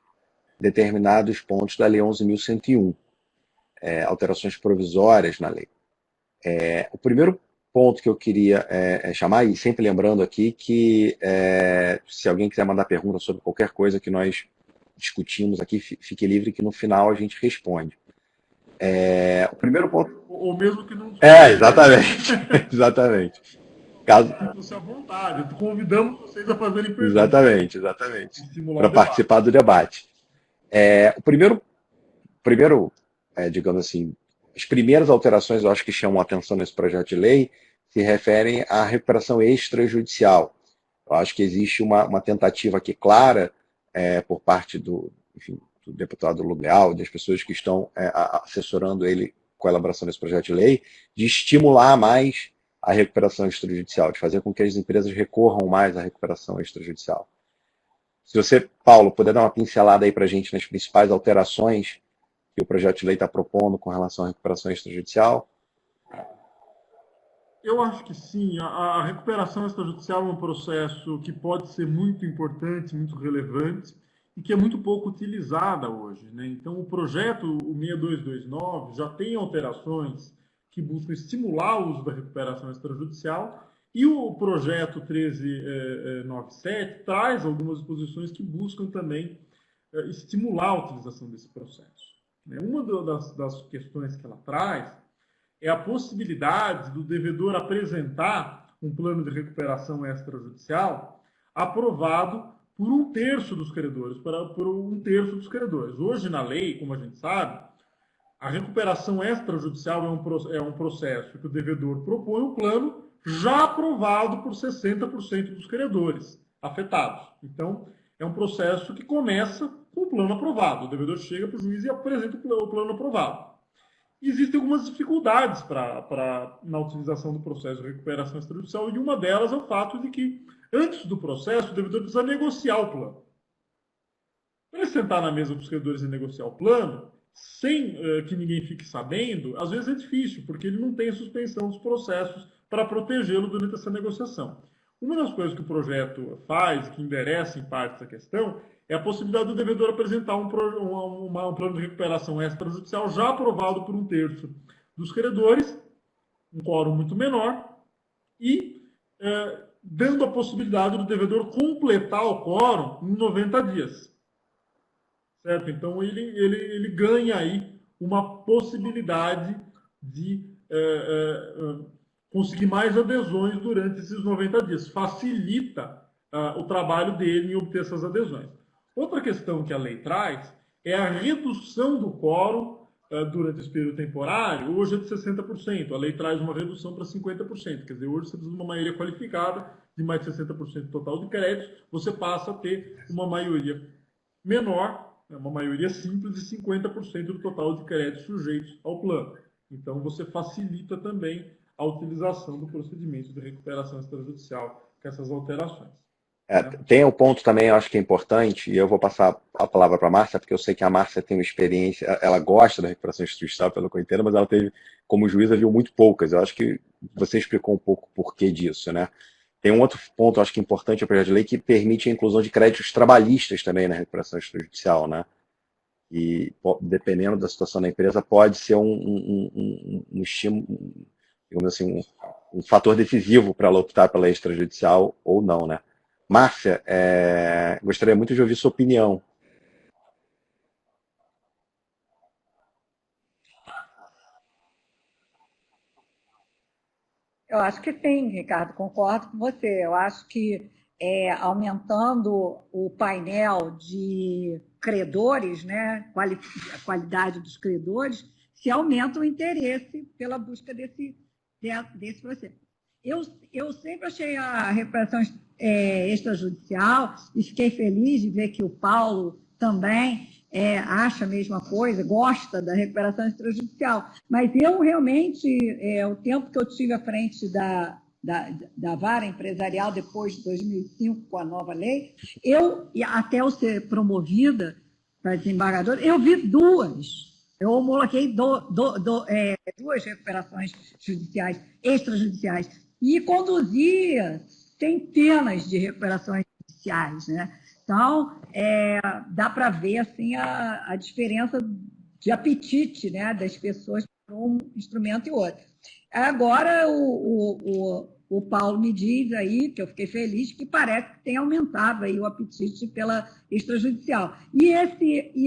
determinados pontos da Lei 11.101, alterações provisórias na lei. O primeiro ponto que eu queria chamar, e sempre lembrando aqui que se alguém quiser mandar pergunta sobre qualquer coisa que nós discutimos aqui, fique livre que no final a gente responde. O primeiro ponto... Ou mesmo que não... exatamente. Exatamente. Caso... Sintam-se à vontade. Convidamos vocês a fazerem perguntas. Exatamente. Para participar do debate. O primeiro, digamos assim, as primeiras alterações, eu acho que chamam a atenção nesse projeto de lei, se referem à recuperação extrajudicial. Eu acho que existe uma tentativa aqui clara por parte do deputado Lugal, das pessoas que estão assessorando ele com a elaboração desse projeto de lei, de estimular mais a recuperação extrajudicial, de fazer com que as empresas recorram mais à recuperação extrajudicial. Se você, Paulo, puder dar uma pincelada aí para a gente nas principais alterações que o projeto de lei está propondo com relação à recuperação extrajudicial? Eu acho que sim. A recuperação extrajudicial é um processo que pode ser muito importante, muito relevante e que é muito pouco utilizada hoje, né? Então, o projeto, o 6229, já tem alterações que buscam estimular o uso da recuperação extrajudicial e o projeto 1397 traz algumas disposições que buscam também estimular a utilização desse processo. Uma das questões que ela traz é a possibilidade do devedor apresentar um plano de recuperação extrajudicial aprovado por um terço dos credores, Hoje, na lei, como a gente sabe, a recuperação extrajudicial é um processo que o devedor propõe um plano já aprovado por 60% dos credores afetados. Então, é um processo que começa com o plano aprovado. O devedor chega para o juiz e apresenta o plano aprovado. Existem algumas dificuldades na utilização do processo de recuperação extrajudicial, e uma delas é o fato de que, antes do processo, o devedor precisa negociar o plano. Para ele sentar na mesa com os credores e negociar o plano, sem que ninguém fique sabendo, às vezes é difícil, porque ele não tem a suspensão dos processos para protegê-lo durante essa negociação. Uma das coisas que o projeto faz, que endereça em parte essa questão, é a possibilidade do devedor apresentar um plano de recuperação extrajudicial já aprovado por um terço dos credores, um quórum muito menor, e dando a possibilidade do devedor completar o quórum em 90 dias. Certo? Então, ele ganha aí uma possibilidade de conseguir mais adesões durante esses 90 dias. Facilita o trabalho dele em obter essas adesões. Outra questão que a lei traz é a redução do quórum durante esse período temporário. Hoje é de 60%. A lei traz uma redução para 50%. Quer dizer, hoje você precisa de uma maioria qualificada de mais de 60% do total de créditos. Você passa a ter uma maioria menor, uma maioria simples de 50% do total de créditos sujeitos ao plano. Então, você facilita também a utilização do procedimento de recuperação extrajudicial com essas alterações. Tem um ponto também, eu acho que é importante, e eu vou passar a palavra para a Márcia, porque eu sei que a Márcia tem uma experiência, ela gosta da recuperação institucional, pelo que eu entendo, mas ela teve, como juíza, viu muito poucas. Eu acho que você explicou um pouco o porquê disso, né? Tem um outro ponto, eu acho que é importante, o projeto de lei, que permite a inclusão de créditos trabalhistas também na recuperação extrajudicial, né? E, dependendo da situação da empresa, pode ser um estímulo, digamos assim, um fator decisivo para ela optar pela extrajudicial ou não, né? Márcia, gostaria muito de ouvir sua opinião. Eu acho que sim, Ricardo, concordo com você. Eu acho que aumentando o painel de credores, né, a qualidade dos credores, se aumenta o interesse pela busca desse processo. Eu sempre achei a recuperação extrajudicial e fiquei feliz de ver que o Paulo também acha a mesma coisa, gosta da recuperação extrajudicial. Mas eu realmente, o tempo que eu tive à frente da vara empresarial depois de 2005, com a nova lei, até eu ser promovida para desembargadora, eu vi duas. Eu homologuei duas recuperações judiciais, extrajudiciais, e conduzia centenas de recuperações judiciais, né? Então, dá para ver assim, a diferença de apetite, né, das pessoas para um instrumento e outro. Agora, o Paulo me diz aí, que eu fiquei feliz, que parece que tem aumentado aí o apetite pela extrajudicial. E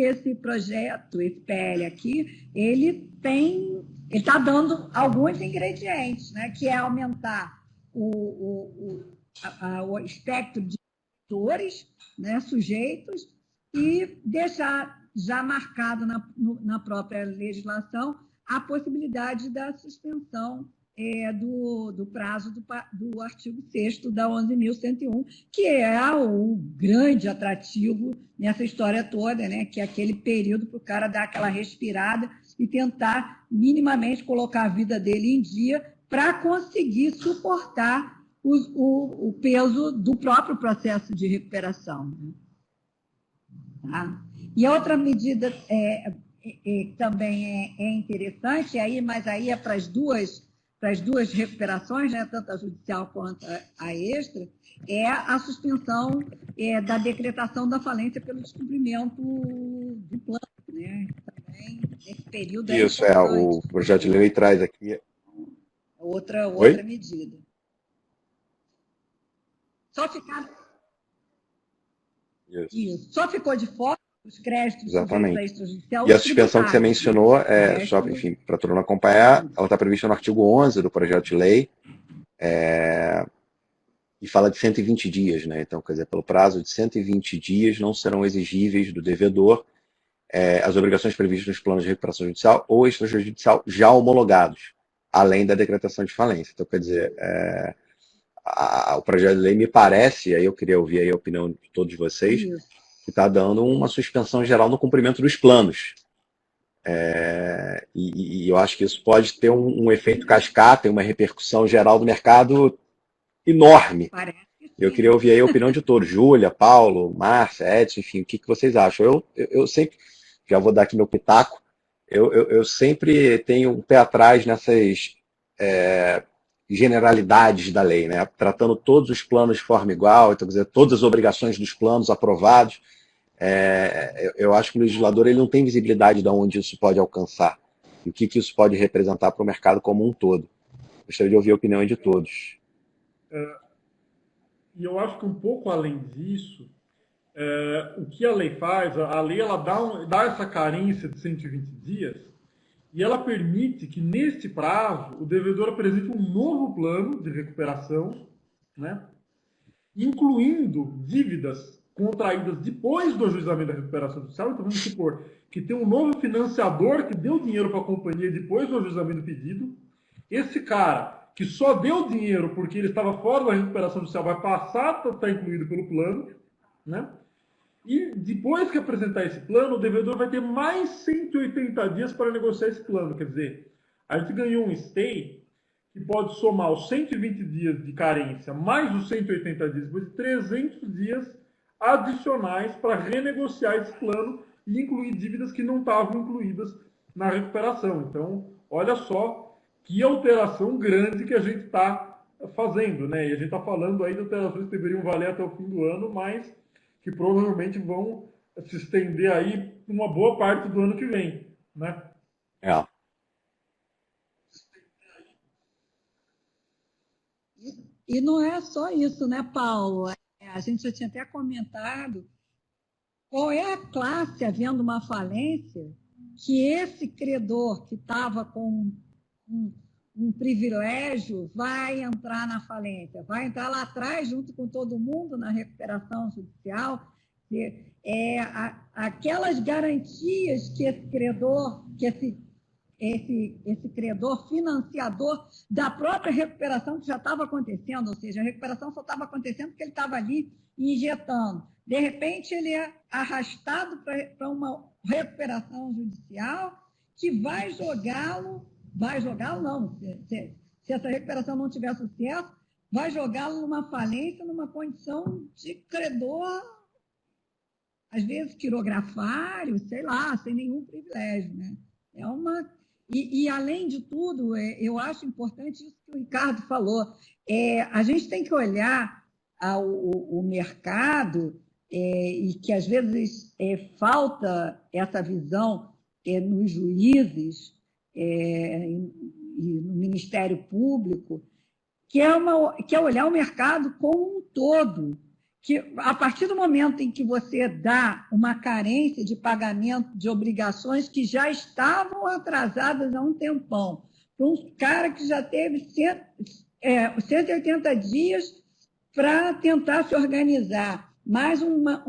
esse projeto, esse PL aqui, ele está dando alguns ingredientes, né, que é aumentar o espectro de atores, né, sujeitos, e deixar já marcado na própria legislação a possibilidade da suspensão do prazo do artigo 6º da 11.101, que é o grande atrativo nessa história toda, né, que é aquele período para o cara dar aquela respirada e tentar minimamente colocar a vida dele em dia para conseguir suportar o peso do próprio processo de recuperação. Tá? E outra medida também é interessante, mas aí é para as duas recuperações, né, tanto a judicial quanto a extra, é a suspensão da decretação da falência pelo descumprimento do plano. Né? Também, nesse período Isso, o projeto de lei traz aqui. Outra medida. Só ficou de fora os créditos Exatamente. da extrajudicial. E a suspensão que você mencionou, só, enfim, para todo mundo acompanhar, ela está prevista no artigo 11 do projeto de lei, e fala de 120 dias, né? Então, quer dizer, pelo prazo de 120 dias não serão exigíveis do devedor as obrigações previstas nos planos de recuperação judicial ou extrajudicial já homologados, além da decretação de falência. Então, quer dizer, o projeto de lei me parece, aí eu queria ouvir aí a opinião de todos vocês, que está dando uma suspensão geral no cumprimento dos planos. E eu acho que isso pode ter um efeito cascata e uma repercussão geral do mercado enorme. Eu queria ouvir aí a opinião de todos, Júlia, Paulo, Márcia, Edson, enfim, o que vocês acham? Eu sempre, já vou dar aqui meu pitaco, eu sempre tenho um pé atrás nessas generalidades da lei, né? Tratando todos os planos de forma igual, então, quer dizer, todas as obrigações dos planos aprovados. Eu acho que o legislador ele não tem visibilidade de onde isso pode alcançar e o que isso pode representar para o mercado como um todo. Gostaria de ouvir a opinião de todos. E eu acho que um pouco além disso, o que a lei faz, a lei ela dá essa carência de 120 dias e ela permite que, neste prazo, o devedor apresente um novo plano de recuperação, né, incluindo dívidas contraídas depois do ajuizamento da recuperação judicial. Então, vamos supor que tem um novo financiador que deu dinheiro para a companhia depois do ajuizamento do pedido. Esse cara que só deu dinheiro porque ele estava fora da recuperação judicial vai passar a estar incluído pelo plano, né? E depois que apresentar esse plano, o devedor vai ter mais 180 dias para negociar esse plano. Quer dizer, a gente ganhou um stay que pode somar os 120 dias de carência mais os 180 dias, depois de 300 dias adicionais para renegociar esse plano e incluir dívidas que não estavam incluídas na recuperação. Então, olha só que alteração grande que a gente está fazendo, né? E a gente está falando aí de alterações que deveriam valer até o fim do ano, mas que provavelmente vão se estender aí uma boa parte do ano que vem, né? É. E não é só isso, né, Paulo? A gente já tinha até comentado qual é a classe, havendo uma falência, que esse credor que estava com um privilégio vai entrar na falência, vai entrar lá atrás junto com todo mundo na recuperação judicial. Aquelas garantias que esse credor, que esse credor financiador da própria recuperação que já estava acontecendo, ou seja, a recuperação só estava acontecendo porque ele estava ali injetando. De repente, ele é arrastado para uma recuperação judicial que vai jogá-lo não, se essa recuperação não tiver sucesso, vai jogá-lo numa falência, numa condição de credor, às vezes quirografário, sei lá, sem nenhum privilégio, né? E além de tudo, eu acho importante isso que o Ricardo falou. A gente tem que olhar o mercado e que, às vezes, falta essa visão nos juízes e no Ministério Público, que é olhar o mercado como um todo. Que a partir do momento em que você dá uma carência de pagamento de obrigações que já estavam atrasadas há um tempão, para um cara que já teve 180 dias para tentar se organizar, mais uma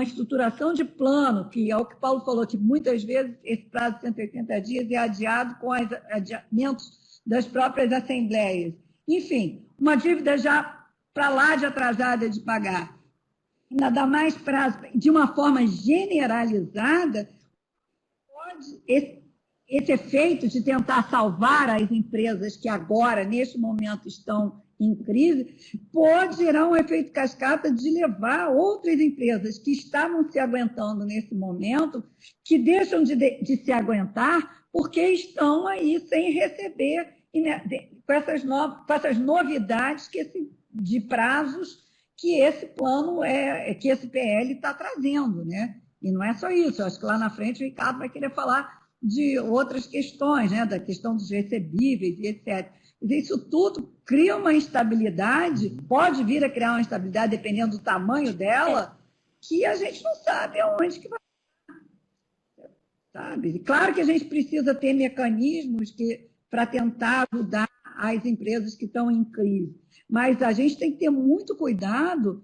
estruturação de plano, que é o que o Paulo falou, que muitas vezes esse prazo de 180 dias é adiado com os adiamentos das próprias assembleias. Enfim, uma dívida já para lá de atrasada de pagar, ainda mais prazo, de uma forma generalizada, esse efeito de tentar salvar as empresas que agora, neste momento, estão em crise, pode gerar um efeito cascata de levar outras empresas que estavam se aguentando nesse momento, que deixam de se aguentar porque estão aí sem receber, com essas novidades de prazos que esse plano, que esse PL está trazendo, né? E não é só isso, eu acho que lá na frente o Ricardo vai querer falar de outras questões, né? Da questão dos recebíveis e etc. Isso tudo cria uma instabilidade, pode vir a criar uma instabilidade, dependendo do tamanho dela, que a gente não sabe aonde que vai. Sabe? Claro que a gente precisa ter mecanismos para tentar ajudar as empresas que estão em crise, mas a gente tem que ter muito cuidado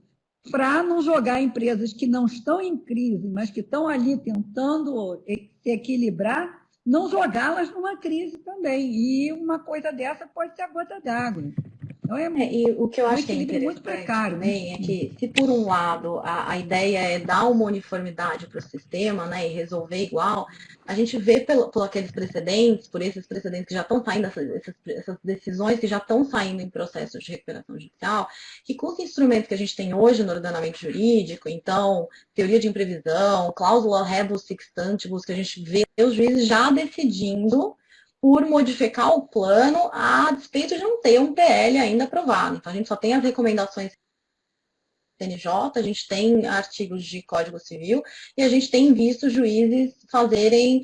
para não jogar empresas que não estão em crise, mas que estão ali tentando se equilibrar, não jogá-las numa crise também. E uma coisa dessa pode ser a gota d'água. Então, e o que eu acho que é muito precário também é que, se por um lado a ideia é dar uma uniformidade para o sistema, né, e resolver igual, a gente vê por aqueles precedentes, por esses precedentes que já estão saindo, essas decisões que já estão saindo em processo de recuperação judicial, que com os instrumentos que a gente tem hoje no ordenamento jurídico, então, teoria de imprevisão, cláusula rebus sic stantibus, que a gente vê os juízes já decidindo por modificar o plano a despeito de não ter um PL ainda aprovado. Então, a gente só tem as recomendações do CNJ, a gente tem artigos de Código Civil e a gente tem visto juízes fazerem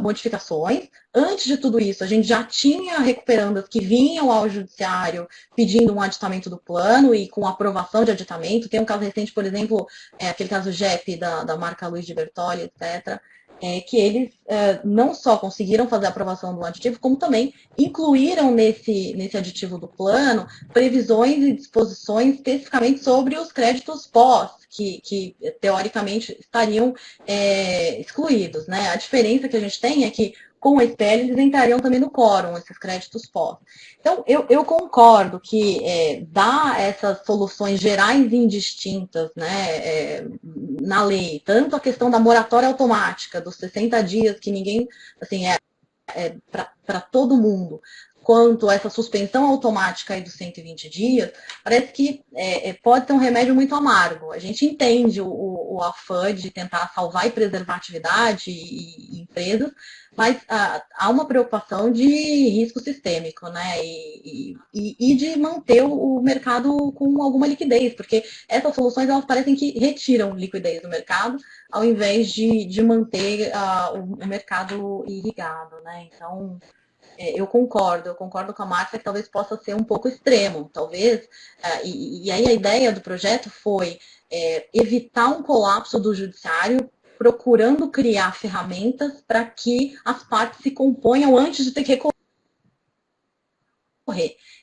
modificações. Antes de tudo isso, a gente já tinha recuperandas que vinham ao judiciário pedindo um aditamento do plano e com aprovação de aditamento. Tem um caso recente, por exemplo, aquele caso JEP da marca Luiz de Bertoli, etc., que eles não só conseguiram fazer a aprovação do aditivo, como também incluíram nesse aditivo do plano previsões e disposições especificamente sobre os créditos pós, que teoricamente estariam excluídos, né? A diferença que a gente tem é que com esse PL eles entrariam também no quórum, esses créditos pós. Então, eu concordo que dar essas soluções gerais e indistintas, né, na lei, tanto a questão da moratória automática, dos 60 dias, que ninguém, assim, para todo mundo, quanto essa suspensão automática aí dos 120 dias, parece que pode ser um remédio muito amargo. A gente entende o afã de tentar salvar e preservar a atividade e empresas, mas há uma preocupação de risco sistêmico, né? E de manter o mercado com alguma liquidez, porque essas soluções elas parecem que retiram liquidez do mercado, ao invés de manter o mercado irrigado, né? Então, eu concordo com a Márcia que talvez possa ser um pouco extremo, talvez, e aí a ideia do projeto foi evitar um colapso do judiciário, procurando criar ferramentas para que as partes se componham antes de ter que recorrer.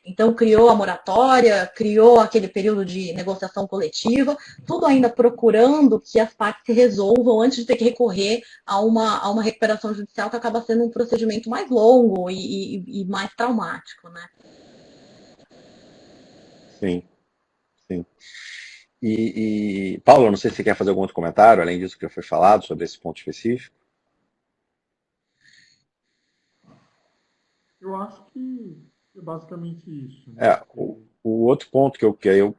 Então, criou a moratória, criou aquele período de negociação coletiva, tudo ainda procurando que as partes se resolvam antes de ter que recorrer a uma recuperação judicial que acaba sendo um procedimento mais longo e mais traumático, né? Sim, sim. Paulo, não sei se você quer fazer algum outro comentário, além disso que já foi falado, sobre esse ponto específico. Eu acho que é basicamente isso, né? O outro ponto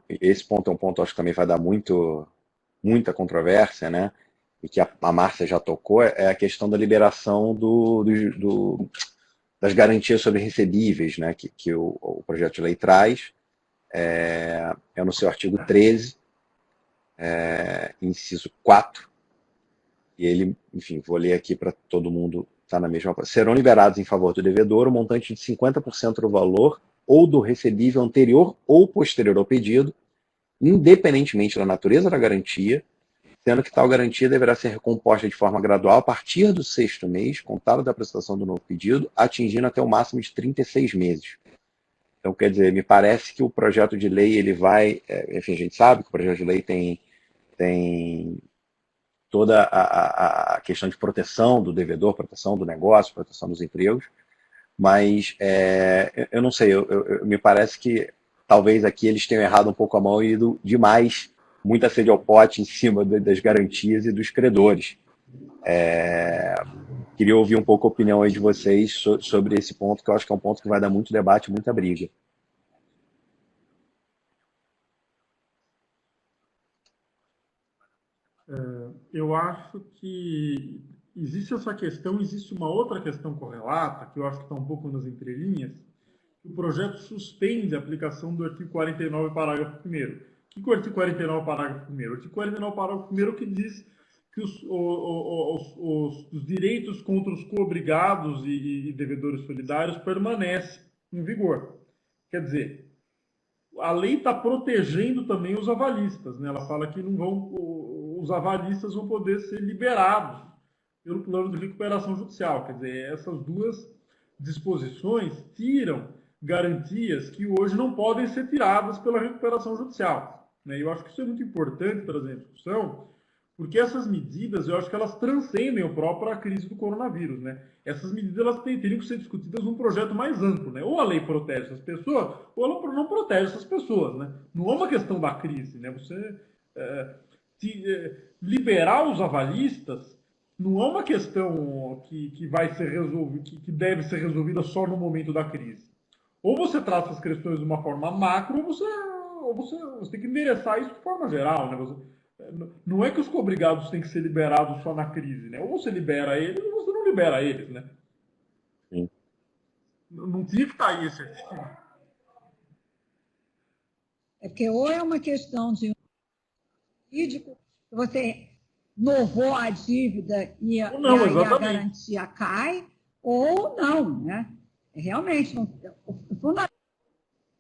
esse ponto é um ponto que eu acho que também vai dar muita controvérsia, né? E que a Márcia já tocou, é a questão da liberação das garantias sobre recebíveis, né? Que o projeto de lei traz, no seu artigo 13, inciso 4, e ele, enfim, vou ler aqui para todo mundo estar na mesma coisa. Serão liberados em favor do devedor o montante de 50% do valor ou do recebível anterior ou posterior ao pedido, independentemente da natureza da garantia, sendo que tal garantia deverá ser recomposta de forma gradual a partir do 6º mês, contado da apresentação do novo pedido, atingindo até o máximo de 36 meses. Então, quer dizer, me parece que o projeto de lei, ele vai... enfim, a gente sabe que o projeto de lei tem toda a questão de proteção do devedor, proteção do negócio, proteção dos empregos, mas eu não sei, me parece que talvez aqui eles tenham errado um pouco a mão e ido demais, muita sede ao pote em cima das garantias e dos credores. Queria ouvir um pouco a opinião aí de vocês sobre esse ponto, que eu acho que é um ponto que vai dar muito debate, muita briga. Eu acho que existe essa questão, existe uma outra questão correlata, que eu acho que está um pouco nas entrelinhas, que o projeto suspende a aplicação do artigo 49, parágrafo 1º. O que é o artigo 49, parágrafo 1º? O artigo 49, parágrafo 1º que diz que os direitos contra os coobrigados e devedores solidários permanecem em vigor. Quer dizer, a lei está protegendo também os avalistas, né? Ela fala que os avalistas vão poder ser liberados pelo plano de recuperação judicial. Quer dizer, essas duas disposições tiram garantias que hoje não podem ser tiradas pela recuperação judicial, né? Eu acho que isso é muito importante trazer em discussão, porque essas medidas, eu acho que elas transcendem a própria crise do coronavírus, né? Essas medidas elas teriam que ser discutidas num projeto mais amplo, né? Ou a lei protege essas pessoas, ou ela não protege essas pessoas, né? Não é uma questão da crise, né? Você liberar os avalistas não é uma questão que vai ser resolvida, que deve ser resolvida só no momento da crise. Ou você trata as questões de uma forma macro, ou você tem que endereçar isso de forma geral, né? Não é que os coobrigados têm que ser liberados só na crise, né? Ou você libera eles, ou você não libera eles, né? Sim. Não tinha que estar aí esse artigo. É porque ou é uma questão de jurídico, você novou a dívida e a garantia cai, ou não, né? Realmente, o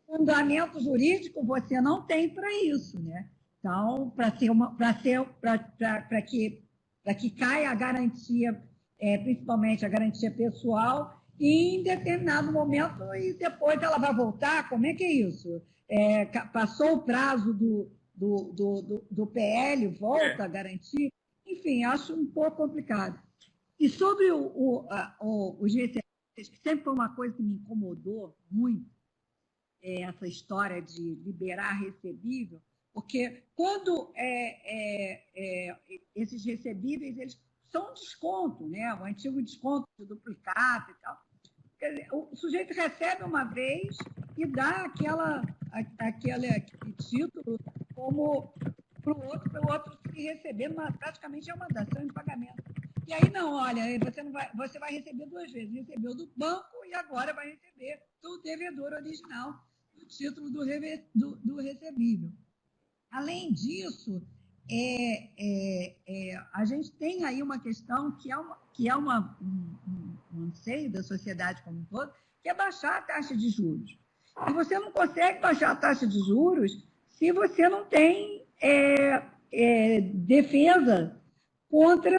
fundamento jurídico você não tem para isso, né? Então, para que caia a garantia, principalmente a garantia pessoal, em determinado momento e depois ela vai voltar, como é que é isso? Passou o prazo do PL, volta a garantia? Enfim, acho um pouco complicado. E sobre os recebíveis, que sempre foi uma coisa que me incomodou muito, essa história de liberar recebível, porque quando esses recebíveis eles são um desconto, né? O antigo desconto de duplicata e tal. Quer dizer, o sujeito recebe uma vez e dá aquele título como para o outro se receber, praticamente é uma dação de pagamento. E aí, não, olha, você vai receber 2 vezes. Recebeu do banco e agora vai receber do devedor original, o título do recebível. Além disso, a gente tem aí uma questão que é um anseio da sociedade como um todo, que é baixar a taxa de juros. E você não consegue baixar a taxa de juros se você não tem defesa contra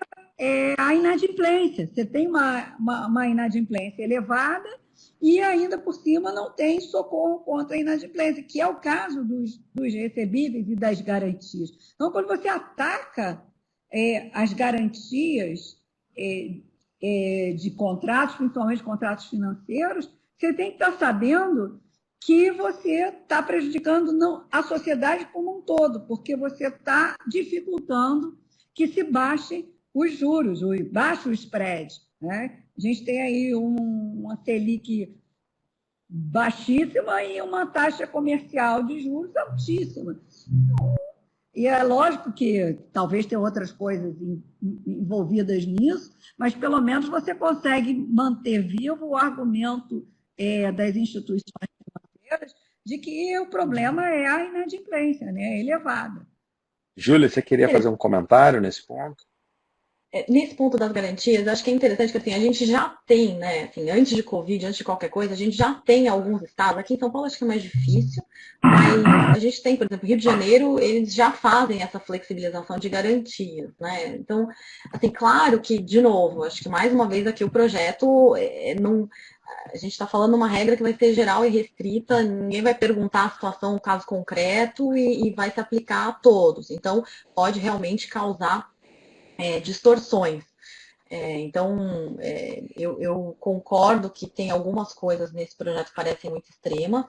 a inadimplência. Você tem uma inadimplência elevada e ainda por cima não tem socorro contra a inadimplência, que é o caso dos recebíveis e das garantias. Então, quando você ataca as garantias de contratos, principalmente contratos financeiros, você tem que estar sabendo que você está prejudicando a sociedade como um todo, porque você está dificultando que se baixem os juros, baixe o spread, né? A gente tem aí uma Selic baixíssima e uma taxa comercial de juros altíssima. E é lógico que talvez tenha outras coisas envolvidas nisso, mas pelo menos você consegue manter vivo o argumento das instituições financeiras de que o problema é a inadimplência, né? Elevada. Júlia, você queria fazer um comentário nesse ponto? Nesse ponto das garantias, acho que é interessante que assim, a gente já tem, né, assim, antes de Covid, antes de qualquer coisa, a gente já tem alguns estados, aqui em São Paulo acho que é mais difícil, mas a gente tem, por exemplo, Rio de Janeiro, eles já fazem essa flexibilização de garantias, né? Então, assim, claro que, de novo, acho que mais uma vez aqui o projeto não. A gente está falando uma regra que vai ser geral e restrita, ninguém vai perguntar a situação, o caso concreto e vai se aplicar a todos. Então, pode realmente causar distorções. Então, eu concordo que tem algumas coisas nesse projeto que parecem muito extremas.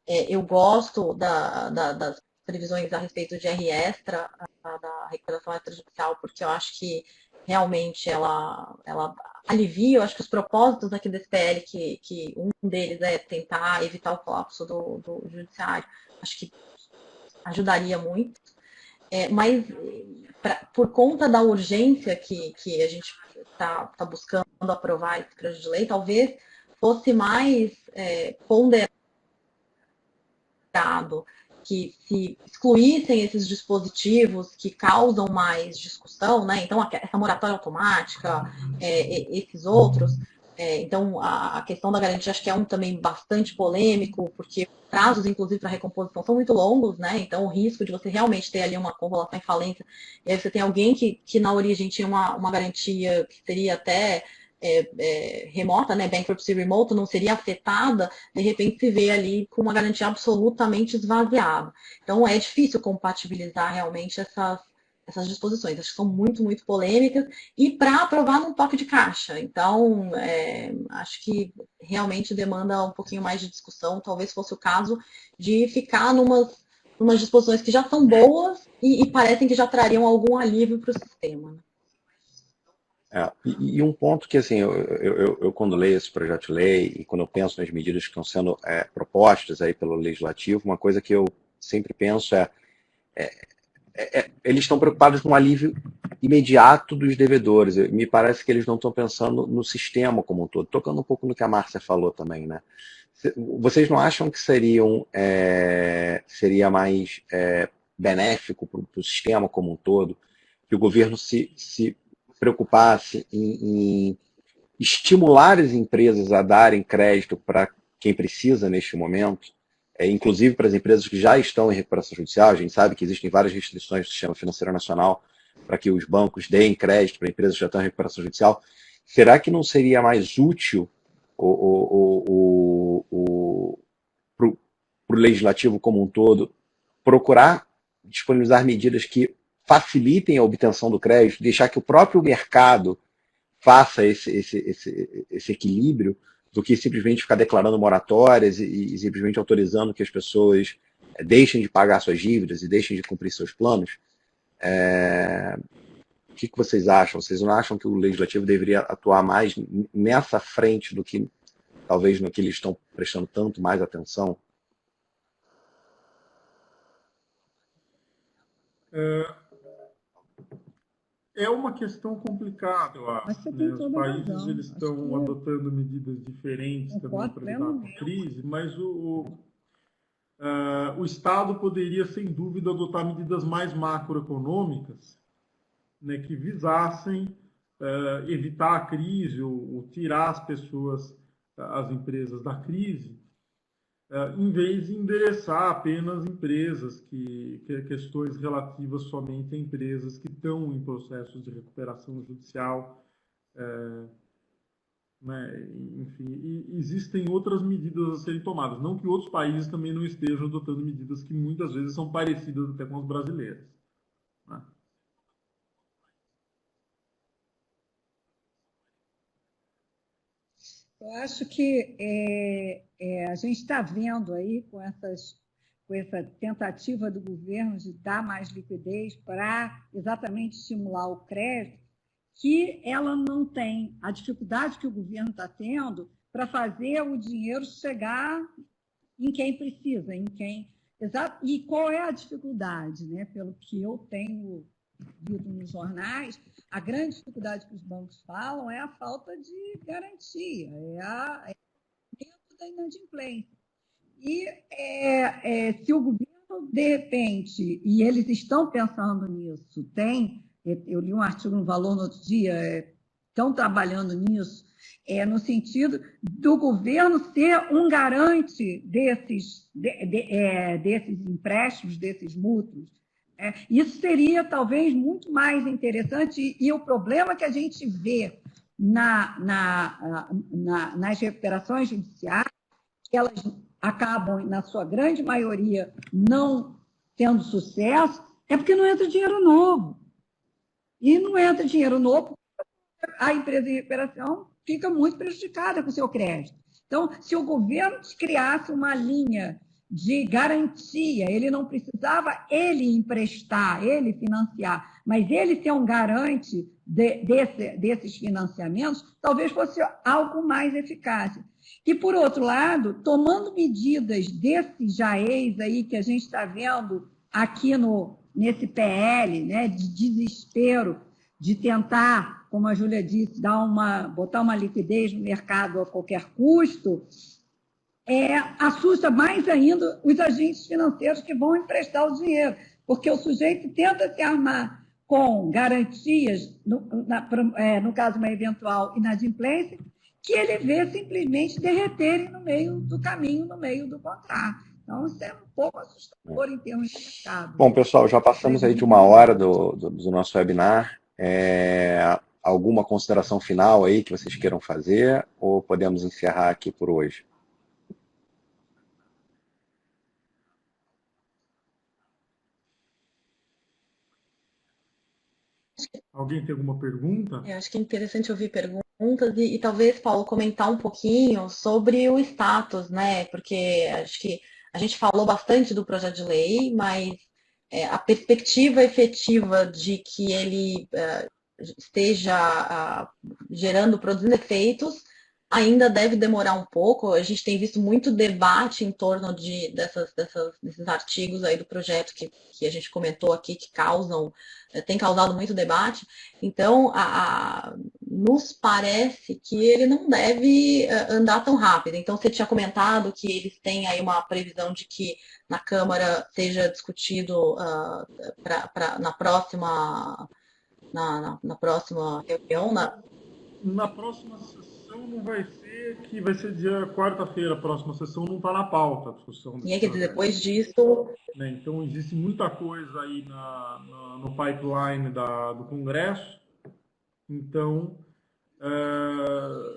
Eu gosto das previsões a respeito de R extra, da recuperação extrajudicial, porque eu acho que realmente ela alivia, eu acho que os propósitos aqui desse PL, que um deles é tentar evitar o colapso do judiciário, acho que ajudaria muito. Mas por conta da urgência que a gente está buscando aprovar esse projeto de lei, talvez fosse mais ponderado que se excluíssem esses dispositivos que causam mais discussão, né? Então, essa moratória automática, esses outros. Então, a questão da garantia acho que é também bastante polêmico, porque prazos, inclusive, para recomposição são muito longos, né? Então, o risco de você realmente ter ali uma convolução em falência, e aí você tem alguém que na origem tinha uma garantia que seria até remota, né? Bankruptcy remote, não seria afetada, de repente se vê ali com uma garantia absolutamente esvaziada. Então, é difícil compatibilizar realmente essas disposições. Acho que são muito, muito polêmicas e para aprovar num toque de caixa. Então, acho que realmente demanda um pouquinho mais de discussão. Talvez fosse o caso de ficar numas disposições que já são boas e parecem que já trariam algum alívio para o sistema. E um ponto que, assim, eu quando leio esse projeto de lei e quando eu penso nas medidas que estão sendo propostas aí pelo Legislativo, uma coisa que eu sempre penso eles estão preocupados com o alívio imediato dos devedores. Me parece que eles não estão pensando no sistema como um todo. Tocando um pouco no que a Márcia falou também, né? Vocês não acham que seria mais benéfico para o sistema como um todo que o governo se preocupasse em estimular as empresas a darem crédito para quem precisa neste momento, inclusive para as empresas que já estão em recuperação judicial? A gente sabe que existem várias restrições do sistema financeiro nacional para que os bancos deem crédito para empresas que já estão em recuperação judicial. Será que não seria mais útil para o legislativo como um todo procurar disponibilizar medidas que facilitem a obtenção do crédito, deixar que o próprio mercado faça esse equilíbrio, do que simplesmente ficar declarando moratórias e simplesmente autorizando que as pessoas deixem de pagar suas dívidas e deixem de cumprir seus planos? que vocês acham? Vocês não acham que o legislativo deveria atuar mais nessa frente do que talvez no que eles estão prestando tanto mais atenção? É uma questão complicada, eu acho. Né? Os países eles estão adotando medidas diferentes também para lidar com a crise, mas o Estado poderia, sem dúvida, adotar medidas mais macroeconômicas, né, que visassem evitar a crise ou tirar as pessoas, as empresas da crise, em vez de endereçar apenas empresas, questões relativas somente a empresas que estão em processos de recuperação judicial. Né? Enfim, existem outras medidas a serem tomadas. Não que outros países também não estejam adotando medidas que muitas vezes são parecidas até com as brasileiras. Né? Eu acho que a gente está vendo aí com essa tentativa do governo de dar mais liquidez para exatamente estimular o crédito, que ela não tem a dificuldade que o governo está tendo para fazer o dinheiro chegar em quem precisa, Exato. E qual é a dificuldade? Né? Pelo que eu tenho lido nos jornais, a grande dificuldade que os bancos falam é a falta de garantia, é o medo da inadimplência. E se o governo, de repente, e eles estão pensando nisso, eu li um artigo no Valor no outro dia, estão trabalhando nisso, no sentido do governo ser um garante desses empréstimos, desses mútuos. Isso seria talvez muito mais interessante, e o problema que a gente vê nas recuperações judiciais, que elas acabam, na sua grande maioria, não tendo sucesso, é porque não entra dinheiro novo. E não entra dinheiro novo, a empresa de recuperação fica muito prejudicada com o seu crédito. Então, se o governo criasse uma linha de garantia, ele não precisava ele emprestar, ele financiar, mas ele ser um garante desses financiamentos, talvez fosse algo mais eficaz. E, por outro lado, tomando medidas desses jaez aí que a gente está vendo aqui nesse PL, né, de desespero, de tentar, como a Júlia disse, botar uma liquidez no mercado a qualquer custo, assusta mais ainda os agentes financeiros que vão emprestar o dinheiro, porque o sujeito tenta se armar com garantias, no caso uma eventual inadimplência, que ele vê simplesmente derreterem no meio do caminho, no meio do contrato. Então, isso é um pouco assustador em termos de mercado. Bom, pessoal, já passamos aí de 1 hora do nosso webinar. Alguma consideração final aí que vocês queiram fazer, ou podemos encerrar aqui por hoje? Alguém tem alguma pergunta? Eu acho que é interessante ouvir perguntas e talvez, Paulo, comentar um pouquinho sobre o status, né? Porque acho que a gente falou bastante do projeto de lei, mas a perspectiva efetiva de que ele esteja produzindo efeitos ainda deve demorar um pouco. A gente tem visto muito debate em torno desses artigos aí do projeto que a gente comentou aqui, que tem causado muito debate. Então, nos parece que ele não deve andar tão rápido. Então, você tinha comentado que eles têm aí uma previsão de que na Câmara seja discutido na próxima reunião. Na próxima sessão não vai ser, que vai ser dia quarta-feira, a próxima sessão não está na pauta a discussão. E aí, quer dizer, depois disso... Né? Então, existe muita coisa aí no pipeline do Congresso. Então,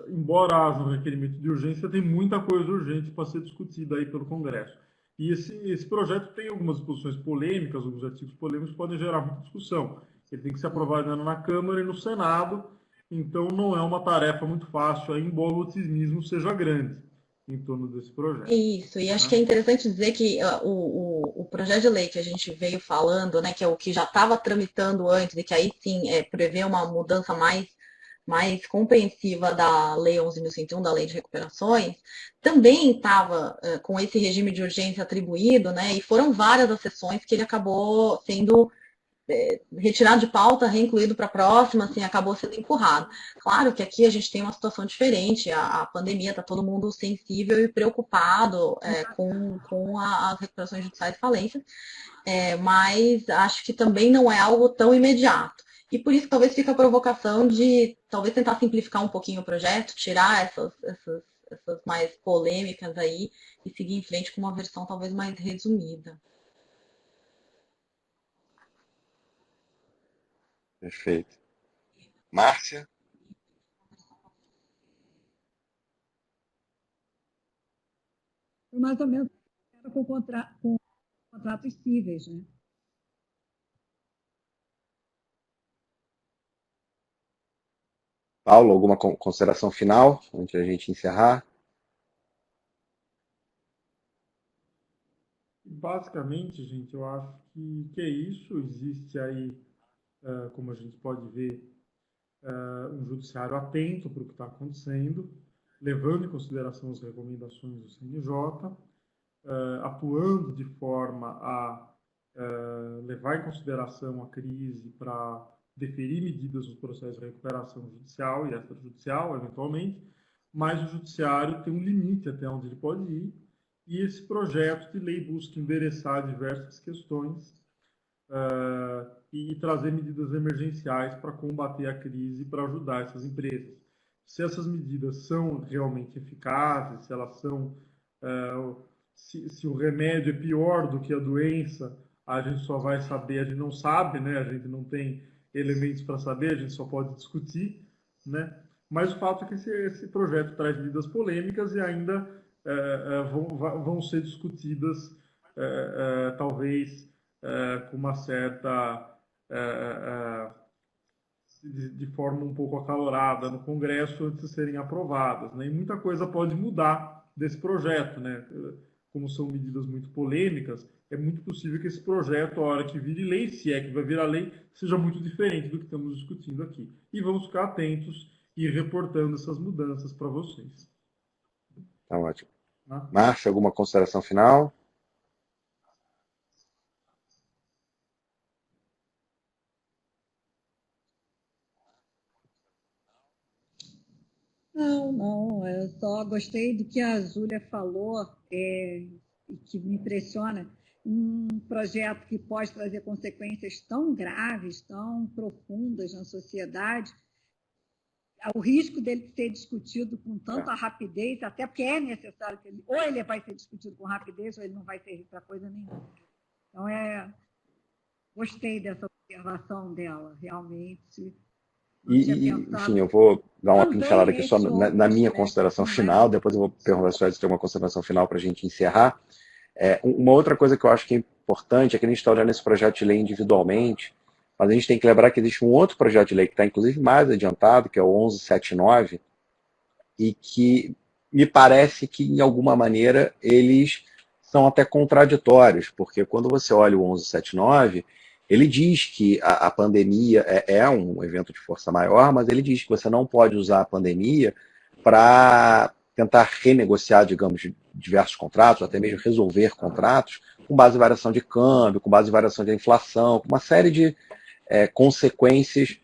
embora haja um requerimento de urgência, tem muita coisa urgente para ser discutida aí pelo Congresso. E esse projeto tem algumas disposições polêmicas, alguns artigos polêmicos que podem gerar muita discussão. Ele tem que ser aprovado na Câmara e no Senado, então não é uma tarefa muito fácil, embora o otimismo seja grande. em torno desse projeto. Isso, e acho que é interessante dizer que o projeto de lei que a gente veio falando, né, que é o que já estava tramitando antes, e que aí sim prevê uma mudança mais compreensiva da Lei 11.101, da Lei de Recuperações, também estava com esse regime de urgência atribuído, né, e foram várias as sessões que ele acabou sendo retirado de pauta, reincluído para a próxima, assim, acabou sendo empurrado. Claro que aqui a gente tem uma situação diferente, a pandemia, está todo mundo sensível e preocupado com as recuperações judiciais e falências, mas acho que também não é algo tão imediato. E por isso talvez fica a provocação de talvez tentar simplificar um pouquinho o projeto, tirar essas mais polêmicas aí e seguir em frente com uma versão talvez mais resumida. Perfeito. Márcia? Mais ou menos com contratos cíveis, né? Paulo, alguma consideração final antes da gente encerrar? Basicamente, gente, eu acho que é isso. Existe aí, como a gente pode ver, um judiciário atento para o que está acontecendo, levando em consideração as recomendações do CNJ, atuando de forma a levar em consideração a crise para deferir medidas nos processos de recuperação judicial e extrajudicial, eventualmente, mas o judiciário tem um limite até onde ele pode ir, e esse projeto de lei busca endereçar diversas questões e trazer medidas emergenciais para combater a crise e para ajudar essas empresas. Se essas medidas são realmente eficazes, se elas são se o remédio é pior do que a doença, a gente só vai saber, a gente não sabe, né? A gente não tem elementos para saber, a gente só pode discutir, né? Mas o fato é que esse projeto traz medidas polêmicas e ainda vão ser discutidas, talvez com uma certa de forma um pouco acalorada no Congresso antes de serem aprovadas, né? E muita coisa pode mudar desse projeto, né? Como são medidas muito polêmicas, é muito possível que esse projeto, a hora que vire lei, se é que vai virar lei, seja muito diferente do que estamos discutindo aqui. E vamos ficar atentos e reportando essas mudanças para vocês. Tá ótimo. Márcia, alguma consideração final? Não, eu só gostei do que a Júlia falou, e que me impressiona, um projeto que pode trazer consequências tão graves, tão profundas na sociedade, o risco dele ser discutido com tanta rapidez, até porque é necessário que ou ele vai ser discutido com rapidez, ou ele não vai servir para coisa nenhuma. Então, gostei dessa observação dela, realmente. Enfim, eu vou dar uma pincelada aqui só na minha consideração final, depois eu vou perguntar se tem uma consideração final para a gente encerrar. Uma outra coisa que eu acho que é importante é que a gente está olhando esse projeto de lei individualmente, mas a gente tem que lembrar que existe um outro projeto de lei que está inclusive mais adiantado, que é o 1179, e que me parece que, em alguma maneira, eles são até contraditórios, porque quando você olha o 1179, ele diz que a pandemia é um evento de força maior, mas ele diz que você não pode usar a pandemia para tentar renegociar, digamos, diversos contratos, até mesmo resolver contratos, com base em variação de câmbio, com base em variação de inflação, com uma série de consequências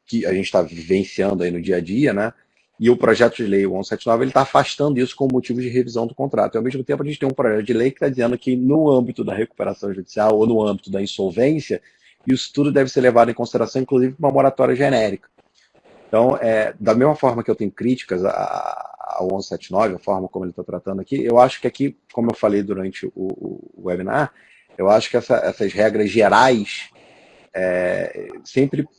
que a gente está vivenciando aí no dia a dia, né? E o projeto de lei, o 1179, ele está afastando isso como motivo de revisão do contrato. E, ao mesmo tempo, a gente tem um projeto de lei que está dizendo que, no âmbito da recuperação judicial ou no âmbito da insolvência, isso tudo deve ser levado em consideração, inclusive, uma moratória genérica. Então, da mesma forma que eu tenho críticas ao 1179, a forma como ele está tratando aqui, eu acho que aqui, como eu falei durante o webinar, eu acho que essas regras gerais, sempre,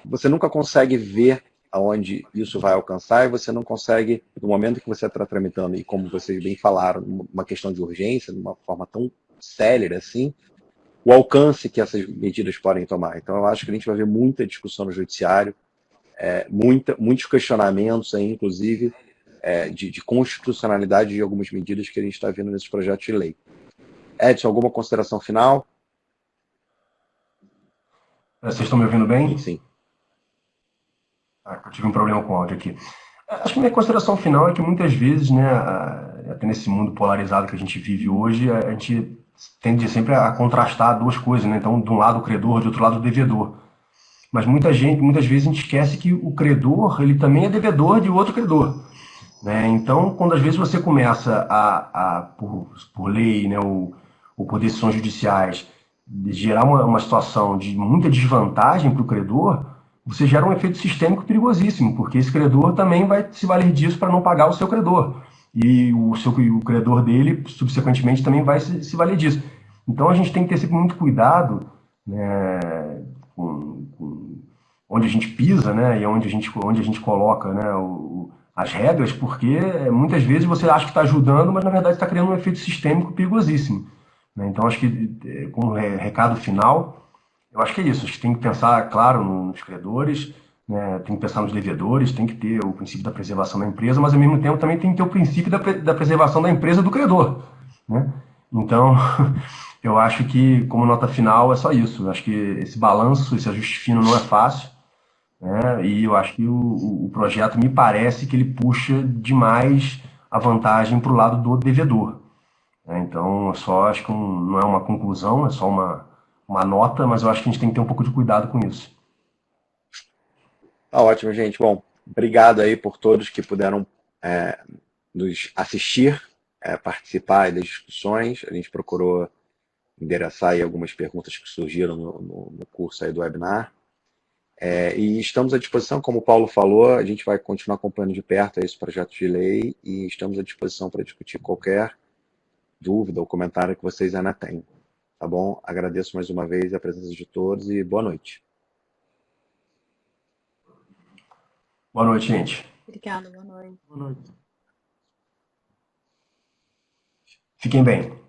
você nunca consegue ver aonde isso vai alcançar, e você não consegue, no momento que você está tramitando, e como vocês bem falaram, uma questão de urgência, de uma forma tão célere assim, o alcance que essas medidas podem tomar. Então, eu acho que a gente vai ver muita discussão no judiciário, muitos questionamentos aí, inclusive, de constitucionalidade de algumas medidas que a gente está vendo nesses projetos de lei. Edson, alguma consideração final? Vocês estão me ouvindo bem? Sim, sim. Eu tive um problema com o áudio aqui. Acho que minha consideração final é que muitas vezes, né, até nesse mundo polarizado que a gente vive hoje, a gente tende sempre a contrastar duas coisas, né? Então, de um lado o credor, de outro lado o devedor. Mas muitas vezes a gente esquece que o credor, ele também é devedor de outro credor, né? Então, quando às vezes você começa por lei, né, ou por decisões judiciais, gerar uma situação de muita desvantagem para o credor, você gera um efeito sistêmico perigosíssimo, porque esse credor também vai se valer disso para não pagar o seu credor. E o credor dele, subsequentemente, também vai se valer disso. Então, a gente tem que ter sempre muito cuidado, né, com onde a gente pisa, né, e onde a gente coloca, né, as regras, porque muitas vezes você acha que está ajudando, mas na verdade está criando um efeito sistêmico perigosíssimo, né? Então, acho que, como recado final, eu acho que é isso. A gente tem que pensar, claro, nos credores, né, tem que pensar nos devedores, tem que ter o princípio da preservação da empresa, mas ao mesmo tempo também tem que ter o princípio da preservação da empresa do credor, né? Então, eu acho que, como nota final, é só isso. Eu acho que esse balanço, esse ajuste fino não é fácil, né? E eu acho que o projeto me parece que ele puxa demais a vantagem para o lado do devedor, né? Então, eu só acho que não é uma conclusão, é só uma nota, mas eu acho que a gente tem que ter um pouco de cuidado com isso. Tá ótimo, gente. Bom, obrigado aí por todos que puderam nos assistir, participar aí das discussões. A gente procurou endereçar aí algumas perguntas que surgiram no curso aí do webinar. E estamos à disposição, como o Paulo falou, a gente vai continuar acompanhando de perto esse projeto de lei e estamos à disposição para discutir qualquer dúvida ou comentário que vocês ainda tenham. Tá bom? Agradeço mais uma vez a presença de todos e boa noite. Boa noite, gente. Obrigada, boa noite. Boa noite. Fiquem bem.